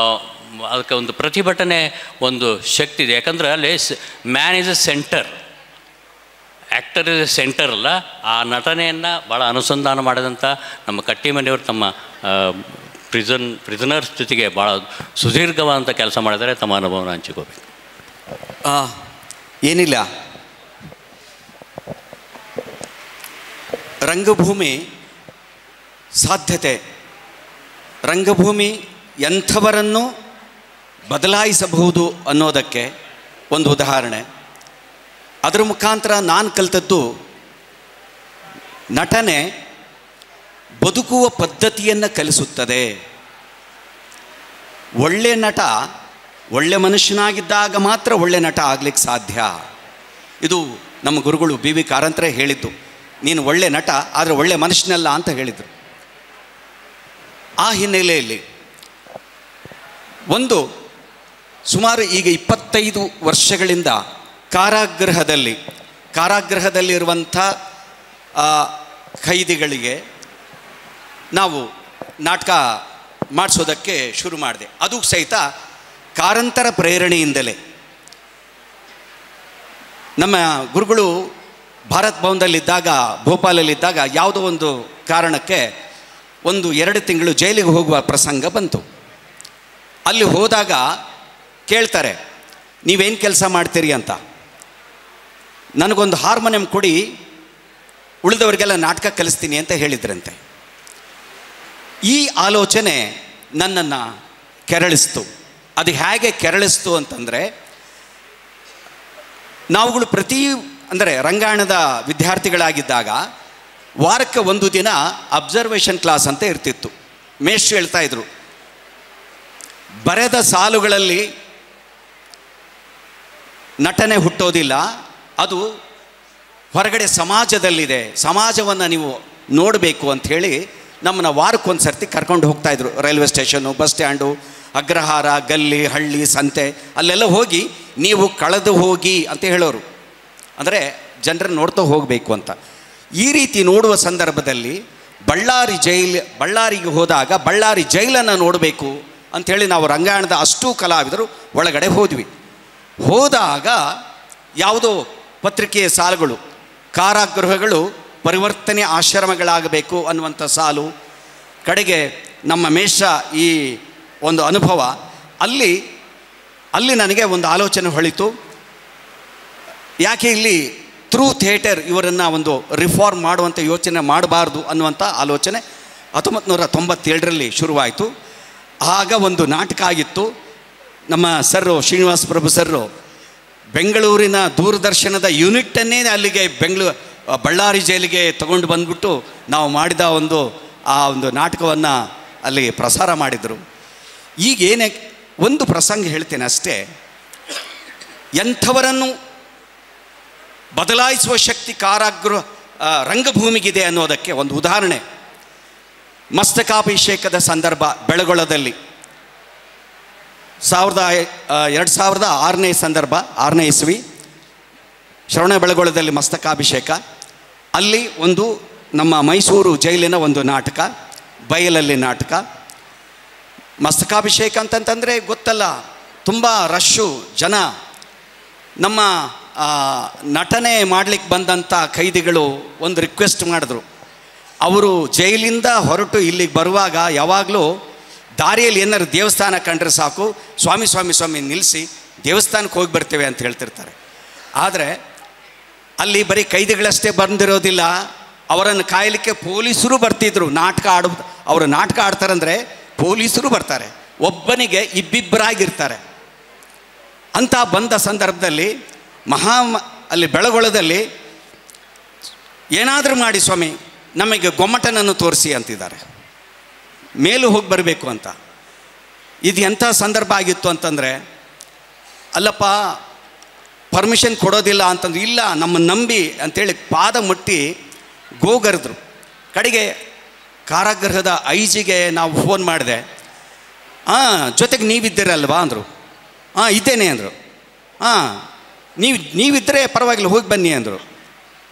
Speaker 2: ಅದಕ್ಕೆ ಒಂದು ಪ್ರತಿಭಟನೆ ಒಂದು ಶಕ್ತಿ ಇದೆ. ಯಾಕಂದರೆ ಅಲ್ಲಿ man is A centre, actor is A centre ಅಲ್ಲ. ಆ ನಟನೆಯನ್ನು ಭಾಳ ಅನುಸಂಧಾನ ಮಾಡಿದಂಥ ನಮ್ಮ ಕಟ್ಟಿಮನೆಯವರು ತಮ್ಮ ಪ್ರಿಸನರ್ಸ್ ಜೊತೆಗೆ ಭಾಳ ಸುದೀರ್ಘವಾದಂಥ ಕೆಲಸ ಮಾಡಿದರೆ. ತಮ್ಮ ಅನುಭವನ ಹಂಚಿಕೋಬೇಕು.
Speaker 1: ಏನಿಲ್ಲ, ರಂಗಭೂಮಿ ಸಾಧ್ಯತೆ, ರಂಗಭೂಮಿ ಎಂಥವರನ್ನು ಬದಲಾಯಿಸಬಹುದು ಅನ್ನೋದಕ್ಕೆ ಒಂದು ಉದಾಹರಣೆ. ಅದರ ಮುಖಾಂತರ ನಾನು ಕಲಿತದ್ದು ನಟನೆ ಬದುಕುವ ಪದ್ಧತಿಯನ್ನು ಕಲಿಸುತ್ತದೆ. ಒಳ್ಳೆಯ ನಟ ಒಳ್ಳೆ ಮನುಷ್ಯನಾಗಿದ್ದಾಗ ಮಾತ್ರ ಒಳ್ಳೆ ನಟ ಆಗಲಿಕ್ಕೆ ಸಾಧ್ಯ. ಇದು ನಮ್ಮ ಗುರುಗಳು ಬಿ ವಿ ಕಾರಂತರೇ ಹೇಳಿದ್ದು. ನೀನು ಒಳ್ಳೆ ನಟ ಆದರೆ ಒಳ್ಳೆ ಮನುಷ್ಯನಲ್ಲ ಅಂತ ಹೇಳಿದರು. ಆ ಹಿನ್ನೆಲೆಯಲ್ಲಿ ಒಂದು ಸುಮಾರು ಈಗ 25 ವರ್ಷಗಳಿಂದ ಕಾರಾಗೃಹದಲ್ಲಿರುವಂಥ ಖೈದಿಗಳಿಗೆ ನಾವು ನಾಟಕ ಮಾಡಿಸೋದಕ್ಕೆ ಶುರು ಮಾಡಿದೆ. ಅದು ಸಹಿತ ಕಾರಂತರ ಪ್ರೇರಣೆಯಿಂದಲೇ. ನಮ್ಮ ಗುರುಗಳು ಭಾರತ್ ಭವನದಲ್ಲಿದ್ದಾಗ, ಭೋಪಾಲಲ್ಲಿದ್ದಾಗ ಯಾವುದೋ ಒಂದು ಕಾರಣಕ್ಕೆ 1-2 ತಿಂಗಳು ಜೈಲಿಗೆ ಹೋಗುವ ಪ್ರಸಂಗ ಬಂತು. ಅಲ್ಲಿ ಹೋದಾಗ ಕೇಳ್ತಾರೆ, ನೀವೇನು ಕೆಲಸ ಮಾಡ್ತೀರಿ ಅಂತ. ನನಗೊಂದು ಹಾರ್ಮೋನಿಯಂ ಕೊಡಿ, ಉಳಿದವರಿಗೆಲ್ಲ ನಾಟಕ ಕಲಿಸ್ತೀನಿ ಅಂತ ಹೇಳಿದ್ರಂತೆ. ಈ ಆಲೋಚನೆ ನನ್ನನ್ನು ಕೆರಳಿಸ್ತು. ಅದು ಹೇಗೆ ಕೆರಳಿಸ್ತು ಅಂತಂದರೆ, ನಾವುಗಳು ಅಂದರೆ ರಂಗಾಯಣದ ವಿದ್ಯಾರ್ಥಿಗಳಾಗಿದ್ದಾಗ ವಾರಕ್ಕೆ 1 ದಿನ ಅಬ್ಸರ್ವೇಷನ್ ಕ್ಲಾಸ್ ಅಂತ ಇರ್ತಿತ್ತು. ಮೇಷ್ಟ್ರು ಹೇಳ್ತಾ ಇದ್ರು, ಬರೆದ ಸಾಲುಗಳಲ್ಲಿ ನಟನೆ ಹುಟ್ಟೋದಿಲ್ಲ, ಅದು ಹೊರಗಡೆ ಸಮಾಜದಲ್ಲಿದೆ, ಸಮಾಜವನ್ನು ನೀವು ನೋಡಬೇಕು ಅಂಥೇಳಿ ನಮ್ಮನ್ನು ವಾರಕ್ಕೊಂದು ಸರ್ತಿ ಕರ್ಕೊಂಡು ಹೋಗ್ತಾಯಿದ್ರು. ರೈಲ್ವೆ ಸ್ಟೇಷನ್ನು, ಬಸ್ ಸ್ಟ್ಯಾಂಡು, ಅಗ್ರಹಾರ, ಗಲ್ಲಿ, ಹಳ್ಳಿ, ಸಂತೆ ಅಲ್ಲೆಲ್ಲ ಹೋಗಿ ನೀವು ಕಳೆದು ಹೋಗಿ ಅಂತ ಹೇಳೋರು. ಅಂದರೆ ಜನರನ್ನು ನೋಡ್ತಾ ಹೋಗಬೇಕು ಅಂತ. ಈ ರೀತಿ ನೋಡುವ ಸಂದರ್ಭದಲ್ಲಿ ಬಳ್ಳಾರಿಗೆ ಹೋದಾಗ ಬಳ್ಳಾರಿ ಜೈಲನ್ನು ನೋಡಬೇಕು ಅಂಥೇಳಿ ನಾವು ರಂಗಾಯಣದ ಅಷ್ಟೂ ಕಲಾವಿದರು ಒಳಗಡೆ ಹೋದ್ವಿ. ಹೋದಾಗ ಯಾವುದೋ ಪತ್ರಿಕೆಯ ಸಾಲುಗಳು, ಕಾರಾಗೃಹಗಳು ಪರಿವರ್ತನೆ ಆಶ್ರಮಗಳಾಗಬೇಕು ಅನ್ನುವಂಥ ಸಾಲು, ಕಡೆಗೆ ನಮ್ಮ ಮೇಷ ಈ ಒಂದು ಅನುಭವ, ಅಲ್ಲಿ ನನಗೆ ಒಂದು ಆಲೋಚನೆ ಹೊಳಿತು. ಯಾಕೆ ಇಲ್ಲಿ ಥ್ರೂ ಥಿಯೇಟರ್ ಇವರನ್ನು ಒಂದು ರಿಫಾರ್ಮ್ ಮಾಡುವಂಥ ಯೋಚನೆ ಮಾಡಬಾರ್ದು ಅನ್ನುವಂಥ ಆಲೋಚನೆ 1997ರಲ್ಲಿ ಶುರುವಾಯಿತು. ಆಗ ಒಂದು ನಾಟಕ ಆಗಿತ್ತು. ನಮ್ಮ ಸರ್ರು ಶ್ರೀನಿವಾಸ ಪ್ರಭು ಸರ್ರು ಬೆಂಗಳೂರಿನ ದೂರದರ್ಶನದ ಯೂನಿಟ್ಟನ್ನೇ ಅಲ್ಲಿಗೆ ಬಳ್ಳಾರಿ ಜೈಲಿಗೆ ತಗೊಂಡು ಬಂದ್ಬಿಟ್ಟು ನಾವು ಮಾಡಿದ ಆ ಒಂದು ನಾಟಕವನ್ನು ಅಲ್ಲಿ ಪ್ರಸಾರ ಮಾಡಿದರು. ಈಗೇನೇ ಒಂದು ಪ್ರಸಂಗ ಹೇಳ್ತೇನೆ ಅಷ್ಟೇ. ಎಂಥವರನ್ನು ಬದಲಾಯಿಸುವ ಶಕ್ತಿ ರಂಗಭೂಮಿಗಿದೆ ಅನ್ನೋದಕ್ಕೆ ಒಂದು ಉದಾಹರಣೆ. ಮಸ್ತಕಾಭಿಷೇಕದ ಸಂದರ್ಭ ಬೆಳಗೊಳದಲ್ಲಿ 2006ನೇ ಸಂದರ್ಭ, 6ನೇ ಇಸ್ವಿ, ಶ್ರವಣ ಬೆಳಗೊಳದಲ್ಲಿ ಮಸ್ತಕಾಭಿಷೇಕ. ಅಲ್ಲಿ ಒಂದು ನಮ್ಮ ಮೈಸೂರು ಜೈಲಿನ ಒಂದು ನಾಟಕ, ಬಯಲಲ್ಲಿ ನಾಟಕ. ಮಸ್ತಕಾಭಿಷೇಕ ಅಂತಂತಂದರೆ ಗೊತ್ತಲ್ಲ, ತುಂಬ ರಶ್ಶು ಜನ. ನಮ್ಮ ನಟನೆ ಮಾಡಲಿಕ್ಕೆ ಬಂದಂಥ ಖೈದಿಗಳು ಒಂದು ರಿಕ್ವೆಸ್ಟ್ ಮಾಡಿದ್ರು. ಅವರು ಜೈಲಿಂದ ಹೊರಟು ಇಲ್ಲಿಗೆ ಬರುವಾಗ ಯಾವಾಗಲೂ ದಾರಿಯಲ್ಲಿ ಏನಾರು ದೇವಸ್ಥಾನ ಕಂಡ್ರೆ ಸಾಕು, ಸ್ವಾಮಿ ಸ್ವಾಮಿ ಸ್ವಾಮಿ ನಿಲ್ಲಿಸಿ ದೇವಸ್ಥಾನಕ್ಕೆ ಹೋಗಿ ಬರ್ತೇವೆ ಅಂತ ಹೇಳ್ತಿರ್ತಾರೆ. ಆದರೆ ಅಲ್ಲಿ ಬರೀ ಖೈದಿಗಳಷ್ಟೇ ಬಂದಿರೋದಿಲ್ಲ, ಅವರನ್ನು ಕಾಯಲಿಕ್ಕೆ ಪೊಲೀಸರು ಬರ್ತಿದ್ರು. ಅವರು ನಾಟಕ ಆಡ್ತಾರಂದರೆ ಪೊಲೀಸರು ಬರ್ತಾರೆ, ಒಬ್ಬನಿಗೆ ಇಬ್ಬಿಬ್ಬರಾಗಿರ್ತಾರೆ. ಅಂತ ಬಂದ ಸಂದರ್ಭದಲ್ಲಿ ಅಲ್ಲಿ ಬೆಳಗೊಳದಲ್ಲಿ ಏನಾದರೂ ಮಾಡಿ ಸ್ವಾಮಿ ನಮಗೆ ಗೊಮ್ಮಟನನ್ನು ತೋರಿಸಿ ಅಂತಿದ್ದಾರೆ, ಮೇಲೂ ಹೋಗಿ ಬರಬೇಕು ಅಂತ. ಇದು ಎಂಥ ಸಂದರ್ಭ ಆಗಿತ್ತು ಅಂತಂದರೆ, ಅಲ್ಲಪ್ಪ ಪರ್ಮಿಷನ್ ಕೊಡೋದಿಲ್ಲ ಅಂತಂದ್ರೆ, ಇಲ್ಲ ನಮ್ಮನ್ನು ನಂಬಿ ಅಂಥೇಳಿ ಪಾದ ಮುಟ್ಟಿ ಗೋಗರೆದ್ರು. ಕಡೆಗೆ ಕಾರಾಗೃಹದ ಐಜಿಗೆ ನಾವು ಫೋನ್ ಮಾಡಿದೆ. ಜೊತೆಗೆ ನೀವಿದ್ದೀರಲ್ವಾ ಅಂದರು. ಇದ್ದೇನೆ ಅಂದರು. ನೀವಿದ್ದರೆ ಪರವಾಗಿಲ್ಲ, ಹೋಗಿ ಬನ್ನಿ ಅಂದರು.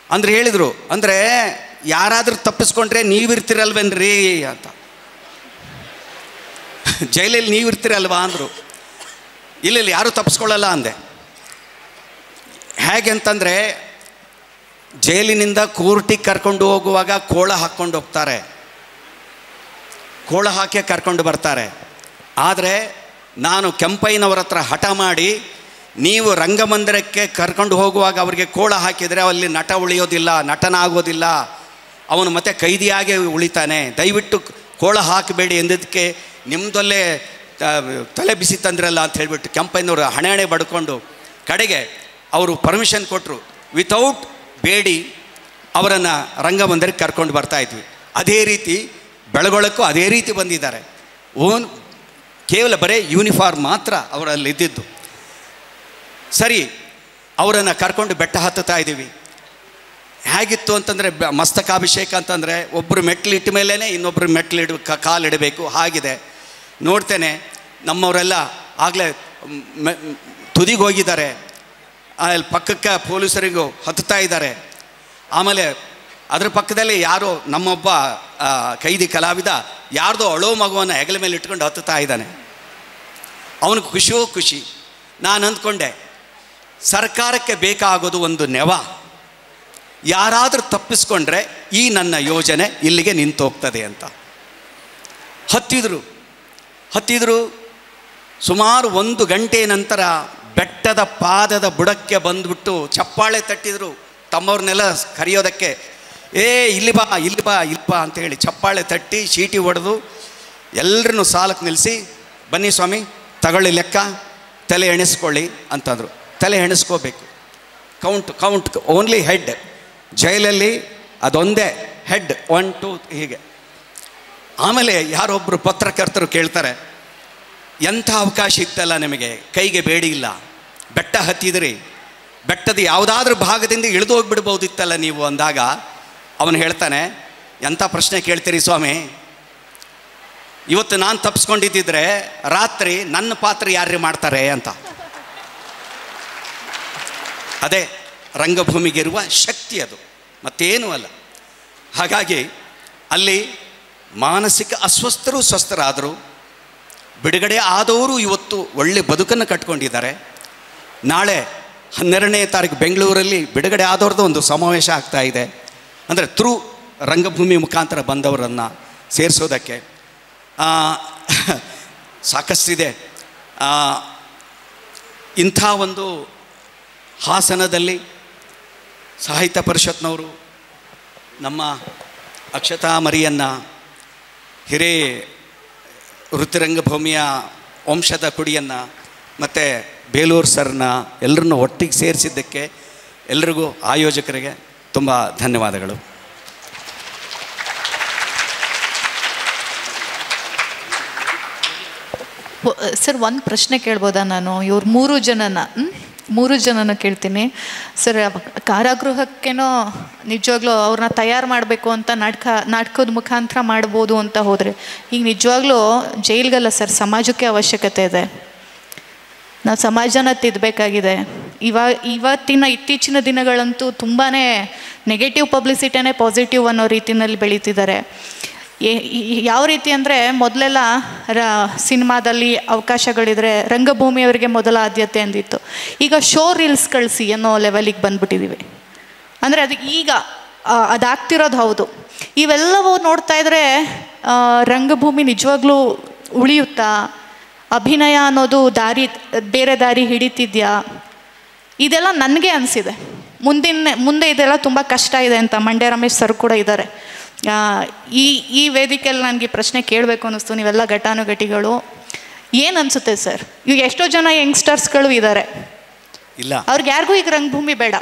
Speaker 1: ಅಂದ್ರೆ ಹೇಳಿದರು, ಅಂದರೆ ಯಾರಾದರೂ ತಪ್ಪಿಸ್ಕೊಂಡ್ರೆ ನೀವಿರ್ತೀರಲ್ವೇನ್ರಿ ಅಂತ. ಜೈಲಲ್ಲಿ ನೀವಿರ್ತೀರಲ್ವಾ ಅಂದರು. ಇಲ್ಲ ಯಾರೂ ತಪ್ಪಿಸ್ಕೊಳ್ಳಲ್ಲ ಅಂದೆ. ಹೇಗೆ ಅಂತಂದರೆ, ಜೈಲಿನಿಂದ ಕೋರ್ಟಿಗೆ ಕರ್ಕೊಂಡು ಹೋಗುವಾಗ ಕೋಳ ಹಾಕ್ಕೊಂಡು ಹೋಗ್ತಾರೆ, ಕೋಳ ಹಾಕಿ ಕರ್ಕೊಂಡು ಬರ್ತಾರೆ. ಆದರೆ ನಾನು ಕೆಂಪಯ್ಯನವರ ಹತ್ರ ಹಠ ಮಾಡಿ, ನೀವು ರಂಗಮಂದಿರಕ್ಕೆ ಕರ್ಕೊಂಡು ಹೋಗುವಾಗ ಅವರಿಗೆ ಕೋಳ ಹಾಕಿದರೆ ಅಲ್ಲಿ ನಟ ಉಳಿಯೋದಿಲ್ಲ, ನಟನ ಆಗೋದಿಲ್ಲ, ಅವನು ಮತ್ತೆ ಕೈದಿಯಾಗೆ ಉಳಿತಾನೆ, ದಯವಿಟ್ಟು ಕೋಳ ಹಾಕಬೇಡಿ ಎಂದದಕ್ಕೆ ನಿಮ್ಮದಲ್ಲೇ ತಲೆ ಬಿಸಿ ತಂದ್ರಲ್ಲ ಅಂತ ಹೇಳಿಬಿಟ್ಟು ಕೆಂಪಯ್ಯನವರು ಹಣೆ ಬಡ್ಕೊಂಡು ಕಡೆಗೆ ಅವರು ಪರ್ಮಿಷನ್ ಕೊಟ್ಟರು. ವಿತೌಟ್ ಬೇಡಿ ಅವರನ್ನು ರಂಗಮಂದಿರಕ್ಕೆ ಕರ್ಕೊಂಡು ಬರ್ತಾಯಿದ್ವಿ. ಅದೇ ರೀತಿ ಬೆಳಗೊಳಕ್ಕೂ ಅದೇ ರೀತಿ ಬಂದಿದ್ದಾರೆ. ಕೇವಲ ಬರೀ ಯೂನಿಫಾರ್ಮ್ ಮಾತ್ರ ಅವರಲ್ಲಿ ಇದ್ದಿದ್ದು. ಸರಿ, ಅವರನ್ನು ಕರ್ಕೊಂಡು ಬೆಟ್ಟ ಹತ್ತುತ್ತಾ ಇದ್ದೀವಿ. ಹೇಗಿತ್ತು ಅಂತಂದರೆ, ಮಸ್ತಕಾಭಿಷೇಕ ಅಂತಂದರೆ ಒಬ್ಬರು ಮೆಟ್ಲಿಟ್ಟ ಮೇಲೇ ಇನ್ನೊಬ್ಬರು ಕಾಲಿಡಬೇಕು, ಹಾಗಿದೆ. ನೋಡ್ತೇನೆ ನಮ್ಮವರೆಲ್ಲ ಆಗಲೇ ತುದಿಗೆ ಹೋಗಿದ್ದಾರೆ, ಅಲ್ಲಿ ಪಕ್ಕಕ್ಕೆ ಪೊಲೀಸರಿಗೂ ಹತ್ತುತ್ತಾ ಇದ್ದಾರೆ. ಆಮೇಲೆ ಅದ್ರ ಪಕ್ಕದಲ್ಲಿ ಯಾರೋ ನಮ್ಮೊಬ್ಬ ಕೈದಿ ಕಲಾವಿದ ಯಾರ್ದೋ ಅಳೋ ಮಗುವನ್ನು ಹೆಗಲ ಮೇಲೆ ಇಟ್ಕೊಂಡು ಹತ್ತುತ್ತಾ ಇದ್ದಾನೆ. ಅವನಿಗೆ ಖುಷಿ. ನಾನು ಅಂದ್ಕೊಂಡೆ, ಸರ್ಕಾರಕ್ಕೆ ಬೇಕಾಗೋದು ಒಂದು ನೆವ. ಯಾರಾದರೂ ತಪ್ಪಿಸ್ಕೊಂಡ್ರೆ ಈ ನನ್ನ ಯೋಜನೆ ಇಲ್ಲಿಗೆ ನಿಂತು ಹೋಗ್ತದೆ ಅಂತ. ಹತ್ತಿದ್ರು. ಸುಮಾರು 1 ಗಂಟೆ ನಂತರ ಬೆಟ್ಟದ ಪಾದದ ಬುಡಕ್ಕೆ ಬಂದುಬಿಟ್ಟು ಚಪ್ಪಾಳೆ ತಟ್ಟಿದ್ರು, ತಮ್ಮವ್ರನ್ನೆಲ್ಲ ಕರೆಯೋದಕ್ಕೆ. ಇಲ್ಲಿ ಬಾ ಅಂತೇಳಿ ಚಪ್ಪಾಳೆ ತಟ್ಟಿ ಚೀಟಿ ಹೊಡೆದು ಎಲ್ಲರನ್ನೂ ಸಾಲಕ್ಕೆ ನಿಲ್ಲಿಸಿ, ಬನ್ನಿ ಸ್ವಾಮಿ ತಗೊಳ್ಳಿ ಲೆಕ್ಕ, ತಲೆ ಎಣಿಸ್ಕೊಳ್ಳಿ ಅಂತಂದರು. ತಲೆ ಎಣಿಸ್ಕೋಬೇಕು, ಕೌಂಟ್ ಓನ್ಲಿ ಹೆಡ್. ಜೈಲಲ್ಲಿ ಅದೊಂದೇ ಹೆಡ್, 1 2 ಹೀಗೆ. ಆಮೇಲೆ ಯಾರೊಬ್ಬರು ಪತ್ರಕರ್ತರು ಕೇಳ್ತಾರೆ, ಎಂಥ ಅವಕಾಶ ಇತ್ತಲ್ಲ ನಿಮಗೆ, ಕೈಗೆ ಬೇಡಿ ಇಲ್ಲ, ಬೆಟ್ಟ ಹತ್ತಿದ್ರಿ, ಬೆಟ್ಟದ ಯಾವುದಾದ್ರೂ ಭಾಗದಿಂದ ಇಳಿದು ಹೋಗ್ಬಿಡ್ಬೋದಿತ್ತಲ್ಲ ನೀವು ಅಂದಾಗ ಅವನು ಹೇಳ್ತಾನೆ, ಎಂಥ ಪ್ರಶ್ನೆ ಕೇಳ್ತೀರಿ ಸ್ವಾಮಿ, ಇವತ್ತು ನಾನು ತಪ್ಪಿಸ್ಕೊಂಡಿದ್ದಿದ್ರೆ ರಾತ್ರಿ ನನ್ನ ಪಾತ್ರ ಯಾರು ಮಾಡ್ತಾರೆ ಅಂತ. ಅದೇ ರಂಗಭೂಮಿಗಿರುವ ಶಕ್ತಿ, ಅದು ಮತ್ತೇನೂ ಅಲ್ಲ. ಹಾಗಾಗಿ ಅಲ್ಲಿ ಮಾನಸಿಕ ಅಸ್ವಸ್ಥರು ಸ್ವಸ್ಥರಾದರು, ಬಿಡುಗಡೆ ಆದವರು ಇವತ್ತು ಒಳ್ಳೆ ಬದುಕನ್ನು ಕಟ್ಕೊಂಡಿದ್ದಾರೆ. ನಾಳೆ 12ನೇ ತಾರೀಕು ಬೆಂಗಳೂರಲ್ಲಿ ಬಿಡುಗಡೆ ಆದವ್ರದ್ದು ಒಂದು ಸಮಾವೇಶ ಆಗ್ತಾ ಇದೆ. ಅಂದರೆ ಥ್ರೂ ರಂಗಭೂಮಿ ಮುಖಾಂತರ ಬಂದವರನ್ನು ಸೇರಿಸೋದಕ್ಕೆ ಸಾಕಷ್ಟಿದೆ. ಇಂಥ ಒಂದು ಹಾಸನದಲ್ಲಿ ಸಾಹಿತ್ಯ ಪರಿಷತ್ನವರು ನಮ್ಮ ಅಕ್ಷತಾ ಮರಿಯನ್ನು, ಹಿರೇ ವೃತ್ತಿರಂಗಭೂಮಿಯ ವಂಶದ ಕುಡಿಯನ್ನು ಮತ್ತು ಬೇಲೂರು ಸರ್ನ ಎಲ್ಲರನ್ನೂ ಒಟ್ಟಿಗೆ ಸೇರಿಸಿದ್ದಕ್ಕೆ ಎಲ್ರಿಗೂ ಆಯೋಜಕರಿಗೆ ತುಂಬ ಧನ್ಯವಾದಗಳು.
Speaker 3: ಸರ್, ಒಂದು ಪ್ರಶ್ನೆ ಕೇಳ್ಬೋದಾ ನಾನು? ಇವ್ರು 3 ಜನನ ಕೇಳ್ತೀನಿ ಸರ್. ಕಾರಾಗೃಹಕ್ಕೇನೋ ನಿಜವಾಗ್ಲೂ ಅವ್ರನ್ನ ತಯಾರು ಮಾಡಬೇಕು ಅಂತ ನಾಟಕದ ಮುಖಾಂತರ ಮಾಡ್ಬೋದು ಅಂತ ಹೋದರೆ, ಈಗ ನಿಜವಾಗ್ಲೂ ಜೈಲ್ಗಲ್ಲ ಸರ್, ಸಮಾಜಕ್ಕೆ ಅವಶ್ಯಕತೆ ಇದೆ. ನಾವು ಸಮಾಜನ ತಿದ್ದಬೇಕಾಗಿದೆ. ಇತ್ತೀಚಿನ ದಿನಗಳಂತೂ ತುಂಬಾ ನೆಗೆಟಿವ್ ಪಬ್ಲಿಸಿಟಿನೇ ಪಾಸಿಟಿವ್ ಅನ್ನೋ ರೀತಿಯಲ್ಲಿ ಬೆಳೀತಿದ್ದಾರೆ. ಯಾವ ರೀತಿ ಅಂದರೆ, ಮೊದಲೆಲ್ಲ ಸಿನಿಮಾದಲ್ಲಿ ಅವಕಾಶಗಳಿದ್ರೆ ರಂಗಭೂಮಿಯವರಿಗೆ ಮೊದಲ ಆದ್ಯತೆ ಅಂದಿತ್ತು. ಈಗ ಶೋ ರೀಲ್ಸ್ ಕಳಿಸಿ ಅನ್ನೋ ಲೆವೆಲಿಗೆ ಬಂದ್ಬಿಟ್ಟಿದ್ದೀವಿ. ಅಂದರೆ ಅದು ಈಗ ಅದಾಗ್ತಿರೋದು ಹೌದು. ಇವೆಲ್ಲವೂ ನೋಡ್ತಾ ಇದ್ದರೆ ರಂಗಭೂಮಿ ನಿಜವಾಗ್ಲೂ ಉಳಿಯುತ್ತಾ, ಅಭಿನಯ ಅನ್ನೋದು ಬೇರೆ ದಾರಿ ಹಿಡಿತಿದ್ಯಾ, ಇದೆಲ್ಲ ನನಗೆ ಅನಿಸಿದೆ. ಮುಂದೆ ಇದೆಲ್ಲ ತುಂಬ ಕಷ್ಟ ಇದೆ ಅಂತ ಮಂಡ್ಯ ರಮೇಶ್ ಸರ್ ಕೂಡ ಇದ್ದಾರೆ. ಈ ವೇದಿಕೆಯಲ್ಲಿ ನನಗೆ ಪ್ರಶ್ನೆ ಕೇಳಬೇಕು ಅನ್ನಿಸ್ತು. ನೀವೆಲ್ಲ ಘಟಾನುಘಟಿಗಳು, ಏನು ಅನಿಸುತ್ತೆ ಸರ್? ಈಗ ಎಷ್ಟೋ ಜನ ಯಂಗ್ಸ್ಟರ್ಸ್ಗಳು ಇದ್ದಾರೆ,
Speaker 1: ಇಲ್ಲ
Speaker 3: ಅವ್ರಿಗೆ ಯಾರಿಗೂ ಈಗ ರಂಗಭೂಮಿ ಬೇಡ.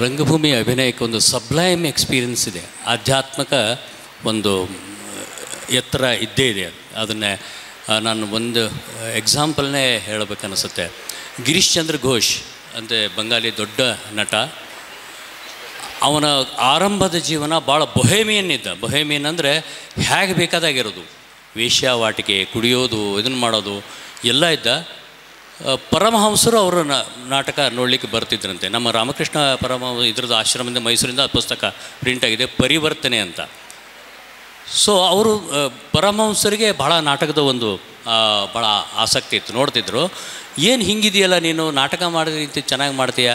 Speaker 2: ರಂಗಭೂಮಿ ಅಭಿನಯಕ್ಕೆ ಒಂದು ಸಬ್ಲೈಮ್ ಎಕ್ಸ್ಪೀರಿಯನ್ಸ್ ಇದೆ, ಆಧ್ಯಾತ್ಮಿಕ ಒಂದು ಎತ್ತರ ಇದ್ದೇ ಇದೆ. ಅದನ್ನೇ ನಾನು ಒಂದು ಎಕ್ಸಾಂಪಲ್ನೇ ಹೇಳಬೇಕನ್ನಿಸುತ್ತೆ. ಗಿರೀಶ್ ಚಂದ್ರ ಘೋಷ್ ಅಂದರೆ ಬಂಗಾಲಿ ದೊಡ್ಡ ನಟ, ಅವನ ಆರಂಭದ ಜೀವನ ಭಾಳ ಬೊಹೇಮಿಯನ್ ಇದ್ದ. ಬೊಹೇಮಿಯನ್ ಅಂದರೆ ಹೇಗೆ ಬೇಕಾದಾಗಿರೋದು, ವೇಶ್ಯಾವಾಟಿಕೆ, ಕುಡಿಯೋದು, ಇದನ್ನು ಮಾಡೋದು ಎಲ್ಲ ಇದ್ದ. ಪರಮಹಂಸರು ಅವರ ನಾಟಕ ನೋಡಲಿಕ್ಕೆ ಬರ್ತಿದ್ರಂತೆ. ನಮ್ಮ ರಾಮಕೃಷ್ಣ ಇದ್ರದ್ದು ಆಶ್ರಮದಿಂದ ಮೈಸೂರಿಂದ ಪುಸ್ತಕ ಪ್ರಿಂಟ್ ಆಗಿದೆ, ಪರಿವರ್ತನೆ ಅಂತ. ಸೊ ಅವರು ಪರಮಹಂಸರಿಗೆ ಭಾಳ ನಾಟಕದ ಒಂದು ಭಾಳ ಆಸಕ್ತಿ ಇತ್ತು, ನೋಡ್ತಿದ್ರು. ಏನು ಹಿಂಗಿದೆಯಲ್ಲ ನೀನು, ನಾಟಕ ಮಾಡಿದ ಚೆನ್ನಾಗಿ ಮಾಡ್ತೀಯ,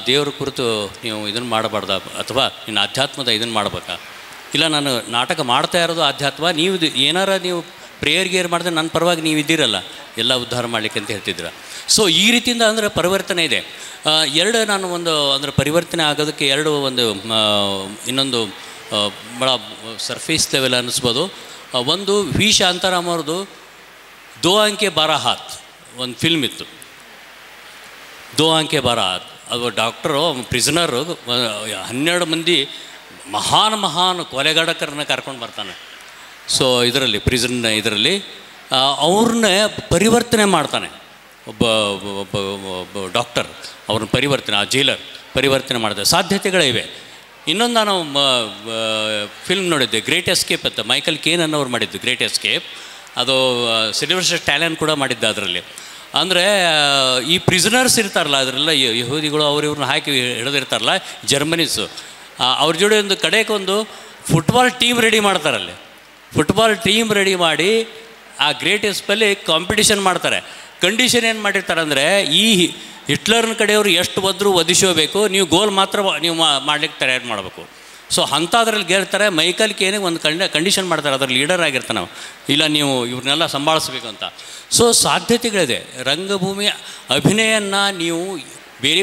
Speaker 2: ದೇವ್ರ ಕುರಿತು ನೀವು ಇದನ್ನು ಮಾಡಬಾರ್ದ, ಅಥವಾ ನೀನು ಅಧ್ಯಾತ್ಮದ ಇದನ್ನು ಮಾಡ್ಬೇಕಾ? ಇಲ್ಲ, ನಾನು ನಾಟಕ ಮಾಡ್ತಾ ಇರೋದು ಅಧ್ಯಾತ್ಮ, ನೀವು ಏನಾರ ನೀವು ಪ್ರೇಯರ್ ಗೇರ್ ಮಾಡಿದ್ರೆ ನನ್ನ ಪರವಾಗಿ ನೀವು ಇದ್ದೀರಲ್ಲ, ಎಲ್ಲ ಉದ್ಧಾರ ಮಾಡಲಿಕ್ಕೆ ಅಂತ ಹೇಳ್ತಿದ್ರ. ಸೊ ಈ ರೀತಿಯಿಂದ ಅಂದರೆ ಪರಿವರ್ತನೆ ಇದೆ. ಎರಡು ನಾನು ಒಂದು ಅಂದರೆ ಪರಿವರ್ತನೆ ಆಗೋದಕ್ಕೆ ಎರಡು ಒಂದು ಇನ್ನೊಂದು ಭಾಳ ಸರ್ಫೇಸ್ ಲೆವೆಲ್ ಅನ್ನಿಸ್ಬೋದು. ಒಂದು ವಿ ಶಾಂತಾರಾಮ್ ಅವ್ರದ್ದು ದೋ ಆಂಕೆ ಬಾರಾ ಹಾತ್ ಒಂದು ಫಿಲ್ಮ್ ಇತ್ತು, ದೋ ಆಂಕೆ ಬಾರಾ ಹಾತ್. ಅದು ಡಾಕ್ಟರು ಪ್ರಿಸನರು 12 ಮಂದಿ ಮಹಾನ್ ಕೊಲೆಗಾರಕರನ್ನ ಕರ್ಕೊಂಡು ಬರ್ತಾನೆ. ಸೊ ಇದರಲ್ಲಿ ಪ್ರಿಸನ್ ಇದರಲ್ಲಿ ಅವ್ರನ್ನೇ ಪರಿವರ್ತನೆ ಮಾಡ್ತಾನೆ ಒಬ್ಬ ಡಾಕ್ಟರ್. ಅವ್ರನ್ನ ಪರಿವರ್ತನೆ, ಆ ಜೈಲರ್ ಪರಿವರ್ತನೆ ಮಾಡಿದೆ. ಸಾಧ್ಯತೆಗಳಿವೆ. ಇನ್ನೊಂದು ನಾನು ಫಿಲ್ಮ್ ನೋಡಿದ್ದೆ, ಗ್ರೇಟ್ ಎಸ್ಕೇಪ್ ಅಂತ, ಮೈಕಲ್ ಕೇನ್ ಅನ್ನೋರು ಮಾಡಿದ್ದು ಗ್ರೇಟ್ ಎಸ್ಕೇಪ್. ಅದು ಸಿಲ್ವಸ್ಟರ್ ಸ್ಟಾಲೋನ್ ಕೂಡ ಮಾಡಿದ್ದ ಅದರಲ್ಲಿ. ಅಂದರೆ ಈ ಪ್ರಿಸನರ್ಸ್ ಇರ್ತಾರಲ್ಲ, ಅದರೆಲ್ಲ ಯಹೂದಿಗಳು ಇವ್ರನ್ನ ಹಾಕಿ ಹಿಡಿದಿರ್ತಾರಲ್ಲ, ಜರ್ಮನೀಸು, ಅವ್ರ ಜೋಡಿ ಒಂದು ಕಡೆಗೆ ಒಂದು ಫುಟ್ಬಾಲ್ ಟೀಮ್ ರೆಡಿ ಮಾಡ್ತಾರಲ್ಲಿ. ಫುಟ್ಬಾಲ್ ಟೀಮ್ ರೆಡಿ ಮಾಡಿ ಆ ಗ್ರೇಟ್ ಎಸ್ಪಲ್ಲಿ ಕಾಂಪಿಟಿಷನ್ ಮಾಡ್ತಾರೆ. ಕಂಡೀಷನ್ ಏನು ಮಾಡಿರ್ತಾರೆ ಅಂದರೆ, ಈ ಹಿಟ್ಲರ್ನ ಕಡೆಯವರು ಎಷ್ಟು ಒದ್ರೂ ಒದಿಸೋಬೇಕು, ನೀವು ಗೋಲ್ ಮಾತ್ರ ನೀವು ಮಾಡ್ಲಿಕ್ಕೆ ತಯಾರು ಮಾಡಬೇಕು. ಸೊ ಅಂಥದ್ರಲ್ಲಿ ಗೆಲ್ತಾರೆ. ಮೈಕಲ್ ಕೇನಿಗೆ ಒಂದು ಕಂಡೀಷನ್ ಮಾಡ್ತಾರೆ, ಅದ್ರ ಲೀಡರ್ ಆಗಿರ್ತಾನೆ ನಾವು, ಇಲ್ಲ ನೀವು ಇವ್ರನ್ನೆಲ್ಲ ಸಂಭಾಳಿಸ್ಬೇಕು ಅಂತ. ಸೊ ಸಾಧ್ಯತೆಗಳಿದೆ. ರಂಗಭೂಮಿ ಅಭಿನಯನ ನೀವು ಬೇರೆ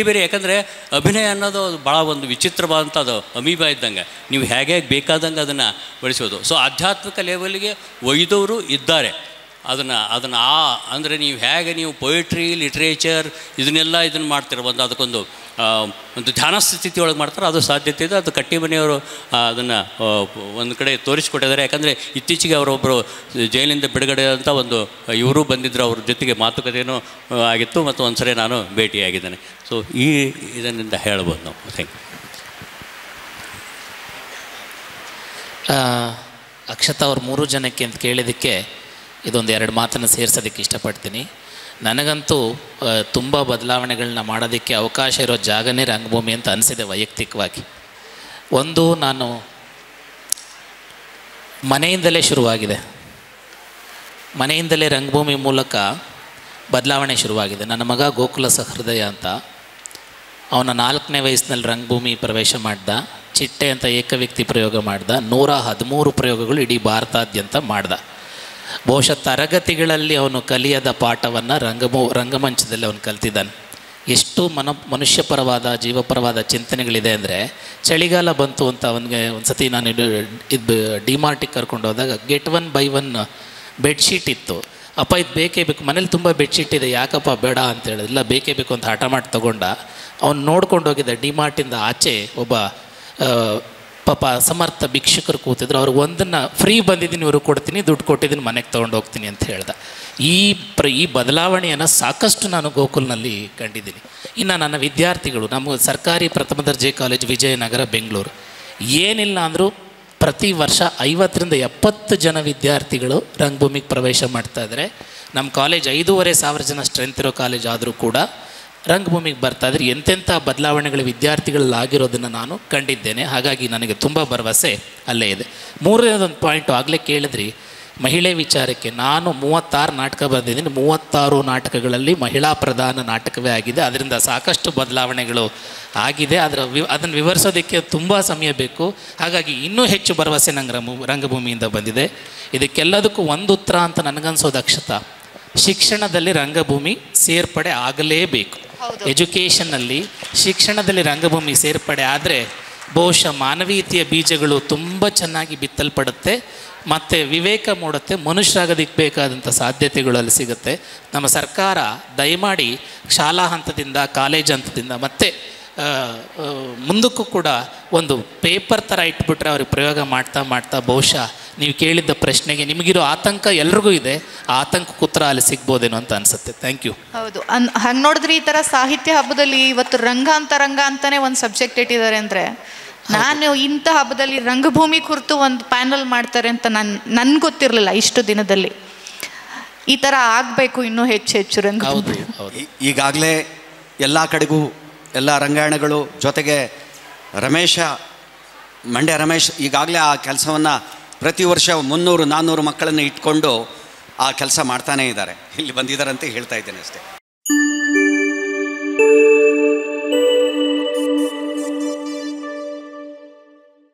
Speaker 2: ಬೇರೆ ಯಾಕಂದರೆ ಅಭಿನಯ ಅನ್ನೋದು ಭಾಳ ಒಂದು ವಿಚಿತ್ರವಾದಂಥದ್ದು, ಅಮೀಬಾ ಇದ್ದಂಗೆ, ನೀವು ಹೇಗೆ ಬೇಕಾದಂಗೆ ಅದನ್ನು ಬಳಸೋದು. ಸೊ ಆಧ್ಯಾತ್ಮಿಕ ಲೆವೆಲ್ಗೆ ಒಯ್ದವರು ಇದ್ದಾರೆ. ಅದನ್ನು ಅಂದರೆ ನೀವು ಹೇಗೆ ನೀವು ಪೊಯಿಟ್ರಿ, ಲಿಟ್ರೇಚರ್ ಇದನ್ನು ಮಾಡ್ತೀರ, ಅದಕ್ಕೊಂದು ಒಂದು ಧ್ಯಾನ ಸ್ಥಿತಿ ಒಳಗೆ ಮಾಡ್ತಾರೆ, ಅದು ಸಾಧ್ಯತೆ ಇದೆ. ಅದು ಕಟ್ಟಿಮನೆಯವರು ಅದನ್ನು ಒಂದು ಕಡೆ ತೋರಿಸ್ಕೊಟ್ಟಿದ್ದಾರೆ. ಯಾಕಂದರೆ ಇತ್ತೀಚೆಗೆ ಅವರೊಬ್ಬರು ಜೈಲಿಂದ ಬಿಡುಗಡೆ ಅಂತ ಒಂದು ಇವರು ಬಂದಿದ್ದರು, ಅವ್ರ ಜೊತೆಗೆ ಮಾತುಕತೆಯೂ ಆಗಿತ್ತು, ಮತ್ತು ಒಂದು ಸರಿ ನಾನು ಭೇಟಿಯಾಗಿದ್ದೇನೆ. ಸೊ ಇದರಿಂದ ಹೇಳ್ಬೋದು ನಾವು. Thank
Speaker 4: you. ಅಕ್ಷತಾ ಅವ್ರು 3 ಜನಕ್ಕೆ ಅಂತ ಕೇಳಿದ್ದಕ್ಕೆ ಇದೊಂದು 2 ಮಾತನ್ನು ಸೇರಿಸೋದಕ್ಕೆ ಇಷ್ಟಪಡ್ತೀನಿ. ನನಗಂತೂ ತುಂಬ ಬದಲಾವಣೆಗಳನ್ನ ಮಾಡೋದಕ್ಕೆ ಅವಕಾಶ ಇರೋ ಜಾಗನೇ ರಂಗಭೂಮಿ ಅಂತ ಅನಿಸಿದೆ ವೈಯಕ್ತಿಕವಾಗಿ. ಒಂದು, ನಾನು ಮನೆಯಿಂದಲೇ ಶುರುವಾಗಿದೆ, ಮನೆಯಿಂದಲೇ ರಂಗಭೂಮಿ ಮೂಲಕ ಬದಲಾವಣೆ ಶುರುವಾಗಿದೆ. ನನ್ನ ಮಗ ಗೋಕುಲ ಸಹೃದಯ ಅಂತ, ಅವನ 4ನೇ ವಯಸ್ಸಿನಲ್ಲಿ ರಂಗಭೂಮಿ ಪ್ರವೇಶ ಮಾಡ್ದ. ಚಿಟ್ಟೆ ಅಂತ ಏಕವ್ಯಕ್ತಿ ಪ್ರಯೋಗ ಮಾಡ್ದ. 113 ಪ್ರಯೋಗಗಳು ಇಡೀ ಭಾರತಾದ್ಯಂತ ಮಾಡ್ದ. ಬಹುಶಃ ತರಗತಿಗಳಲ್ಲಿ ಅವನು ಕಲಿಯದ ಪಾಠವನ್ನು ರಂಗಮಂಚದಲ್ಲಿ ಅವನು ಕಲ್ತಿದ್ದಾನೆ. ಎಷ್ಟು ಮನುಷ್ಯಪರವಾದ ಜೀವಪರವಾದ ಚಿಂತನೆಗಳಿದೆ ಅಂದರೆ, ಚಳಿಗಾಲ ಬಂತು ಅಂತ ಅವನಿಗೆ ಒಂದು ಸತಿ ನಾನು ಇದು ಡಿಮಾರ್ಟಿಗೆ ಕರ್ಕೊಂಡು ಹೋದಾಗ ಗೆಟ್ 1 ಬೈ 1 ಬೆಡ್ಶೀಟ್ ಇತ್ತು. ಅಪ್ಪ ಇದು ಬೇಕೇ ಬೇಕು, ಮನೇಲಿ ತುಂಬ ಬೆಡ್ಶೀಟ್ ಇದೆ, ಯಾಕಪ್ಪ ಬೇಡ ಅಂತ ಹೇಳಿಲ್ಲ, ಬೇಕೇ ಬೇಕು ಅಂತ ಹಠ ಮಾಡಿ ತೊಗೊಂಡ. ಅವನು ನೋಡ್ಕೊಂಡು ಹೋಗಿದ್ದ. ಡಿಮಾರ್ಟಿಂದ ಆಚೆ ಒಬ್ಬ ಪಾಪ ಸಮರ್ಥ ಭಿಕ್ಷುಕರು ಕೂತಿದ್ರು. ಅವ್ರಿಗೆ ಒಂದನ್ನು ಫ್ರೀ ಬಂದಿದ್ದೀನಿ, ಇವರು ಕೊಡ್ತೀನಿ, ದುಡ್ಡು ಕೊಟ್ಟಿದ್ದೀನಿ, ಮನೆಗೆ ತೊಗೊಂಡು ಹೋಗ್ತೀನಿ ಅಂತ ಹೇಳ್ದೆ. ಈ ಬದಲಾವಣೆಯನ್ನು ಸಾಕಷ್ಟು ನಾನು ಗೋಕುಲ್ನಲ್ಲಿ ಕಂಡಿದ್ದೀನಿ. ಇನ್ನು ನನ್ನ ವಿದ್ಯಾರ್ಥಿಗಳು, ನಮ್ಮ ಸರ್ಕಾರಿ ಪ್ರಥಮ ದರ್ಜೆ ಕಾಲೇಜ್ ವಿಜಯನಗರ ಬೆಂಗಳೂರು, ಏನಿಲ್ಲ ಅಂದರೂ ಪ್ರತಿ ವರ್ಷ 50ರಿಂದ 70 ಜನ ವಿದ್ಯಾರ್ಥಿಗಳು ರಂಗಭೂಮಿಗೆ ಪ್ರವೇಶ ಮಾಡ್ತಾಯಿದ್ದಾರೆ. ನಮ್ಮ ಕಾಲೇಜ್ 5,500 ಜನ ಸ್ಟ್ರೆಂತ್ ಇರೋ ಕಾಲೇಜ್ ಆದರೂ ಕೂಡ ರಂಗಭೂಮಿಗೆ ಬರ್ತಾಯಿದ್ರೆ ಎಂತೆಂಥ ಬದಲಾವಣೆಗಳು ವಿದ್ಯಾರ್ಥಿಗಳಲ್ಲಿ ಆಗಿರೋದನ್ನು ನಾನು ಕಂಡಿದ್ದೇನೆ. ಹಾಗಾಗಿ ನನಗೆ ತುಂಬ ಭರವಸೆ ಅಲ್ಲೇ ಇದೆ. 3ನೇದೊಂದು ಪಾಯಿಂಟು ಆಗಲೇ ಕೇಳಿದ್ರಿ, ಮಹಿಳೆ ವಿಚಾರಕ್ಕೆ. ನಾನು 36 ನಾಟಕ ಬರೆದಿದ್ದೀನಿ. 36 ನಾಟಕಗಳಲ್ಲಿ ಮಹಿಳಾ ಪ್ರಧಾನ ನಾಟಕವೇ ಆಗಿದೆ. ಅದರಿಂದ ಸಾಕಷ್ಟು ಬದಲಾವಣೆಗಳು ಆಗಿದೆ. ಅದನ್ನು ವಿವರಿಸೋದಕ್ಕೆ ತುಂಬ ಸಮಯ ಬೇಕು. ಹಾಗಾಗಿ ಇನ್ನೂ ಹೆಚ್ಚು ಭರವಸೆ ನಂಗೆ ರಂಗಭೂಮಿಯಿಂದ ಬಂದಿದೆ. ಇದಕ್ಕೆಲ್ಲದಕ್ಕೂ ಒಂದು ಉತ್ತರ ಅಂತ ನನಗನ್ಸೋದು ಅಕ್ಷತಾ, ಶಿಕ್ಷಣದಲ್ಲಿ ರಂಗಭೂಮಿ ಸೇರ್ಪಡೆ ಆಗಲೇಬೇಕು. ಎಜುಕೇಷನ್ನಲ್ಲಿ ಶಿಕ್ಷಣದಲ್ಲಿ ರಂಗಭೂಮಿ ಸೇರ್ಪಡೆ ಆದರೆ ಬಹುಶಃ ಮಾನವೀಯತೆಯ ಬೀಜಗಳು ತುಂಬ ಚೆನ್ನಾಗಿ ಬಿತ್ತಲ್ಪಡುತ್ತೆ, ಮತ್ತು ವಿವೇಕ ಮೂಡುತ್ತೆ, ಮನುಷ್ಯರಾಗೋದಕ್ಕೆ ಬೇಕಾದಂಥ ಸಾಧ್ಯತೆಗಳು ಅಲ್ಲಿ ಸಿಗುತ್ತೆ. ನಮ್ಮ ಸರ್ಕಾರ ದಯಮಾಡಿ ಶಾಲಾ ಹಂತದಿಂದ ಕಾಲೇಜ್ ಹಂತದಿಂದ ಮತ್ತು ಮುಂದಕ್ಕೂ ಕೂಡ ಒಂದು ಪೇಪರ್ ಥರ ಇಟ್ಬಿಟ್ರೆ ಅವ್ರಿಗೆ ಪ್ರಯೋಗ ಮಾಡ್ತಾ ಬಹುಶಃ ನೀವು ಕೇಳಿದ್ದ ಪ್ರಶ್ನೆಗೆ ನಿಮಗಿರೋ ಆತಂಕ ಎಲ್ರಿಗೂ ಇದೆ, ಆ ಆತಂಕಕ್ಕೆ ಉತ್ತರ ಅಲ್ಲಿ ಸಿಗ್ಬೋದೇನೋ ಅಂತ ಅನಿಸುತ್ತೆ. Thank you.
Speaker 3: ಹೌದು, ಹಂಗೆ ನೋಡಿದ್ರೆ ಈ ಥರ ಸಾಹಿತ್ಯ ಹಬ್ಬದಲ್ಲಿ ಇವತ್ತು ರಂಗ ಅಂತಾನೆ ಒಂದು ಸಬ್ಜೆಕ್ಟ್ ಇಟ್ಟಿದ್ದಾರೆ ಅಂದರೆ, ನಾನು ಇಂಥ ಹಬ್ಬದಲ್ಲಿ ರಂಗಭೂಮಿ ಕುರಿತು ಒಂದು ಪ್ಯಾನಲ್ ಮಾಡ್ತಾರೆ ಅಂತ ನನ್ಗೆ ಗೊತ್ತಿರಲಿಲ್ಲ ಇಷ್ಟು ದಿನದಲ್ಲಿ. ಈ ಥರ ಆಗಬೇಕು ಇನ್ನೂ ಹೆಚ್ಚು ರಂಗಭೂಮಿ.
Speaker 1: ಈಗಾಗಲೇ ಎಲ್ಲ ಕಡೆಗೂ ಎಲ್ಲ ರಂಗಾಯಣಗಳು ಜೊತೆಗೆ ಮಂಡ್ಯ ರಮೇಶ್ ಈಗಾಗಲೇ ಆ ಕೆಲಸವನ್ನು ಪ್ರತಿ ವರ್ಷ 300-400 ಮಕ್ಕಳನ್ನು ಇಟ್ಕೊಂಡು ಆ ಕೆಲಸ ಮಾಡ್ತಾನೇ ಇದ್ದಾರೆ. ಇಲ್ಲಿ ಬಂದಿದ್ದಾರೆ ಅಂತ ಹೇಳ್ತಾ ಇದ್ದೇನೆ ಅಷ್ಟೇ.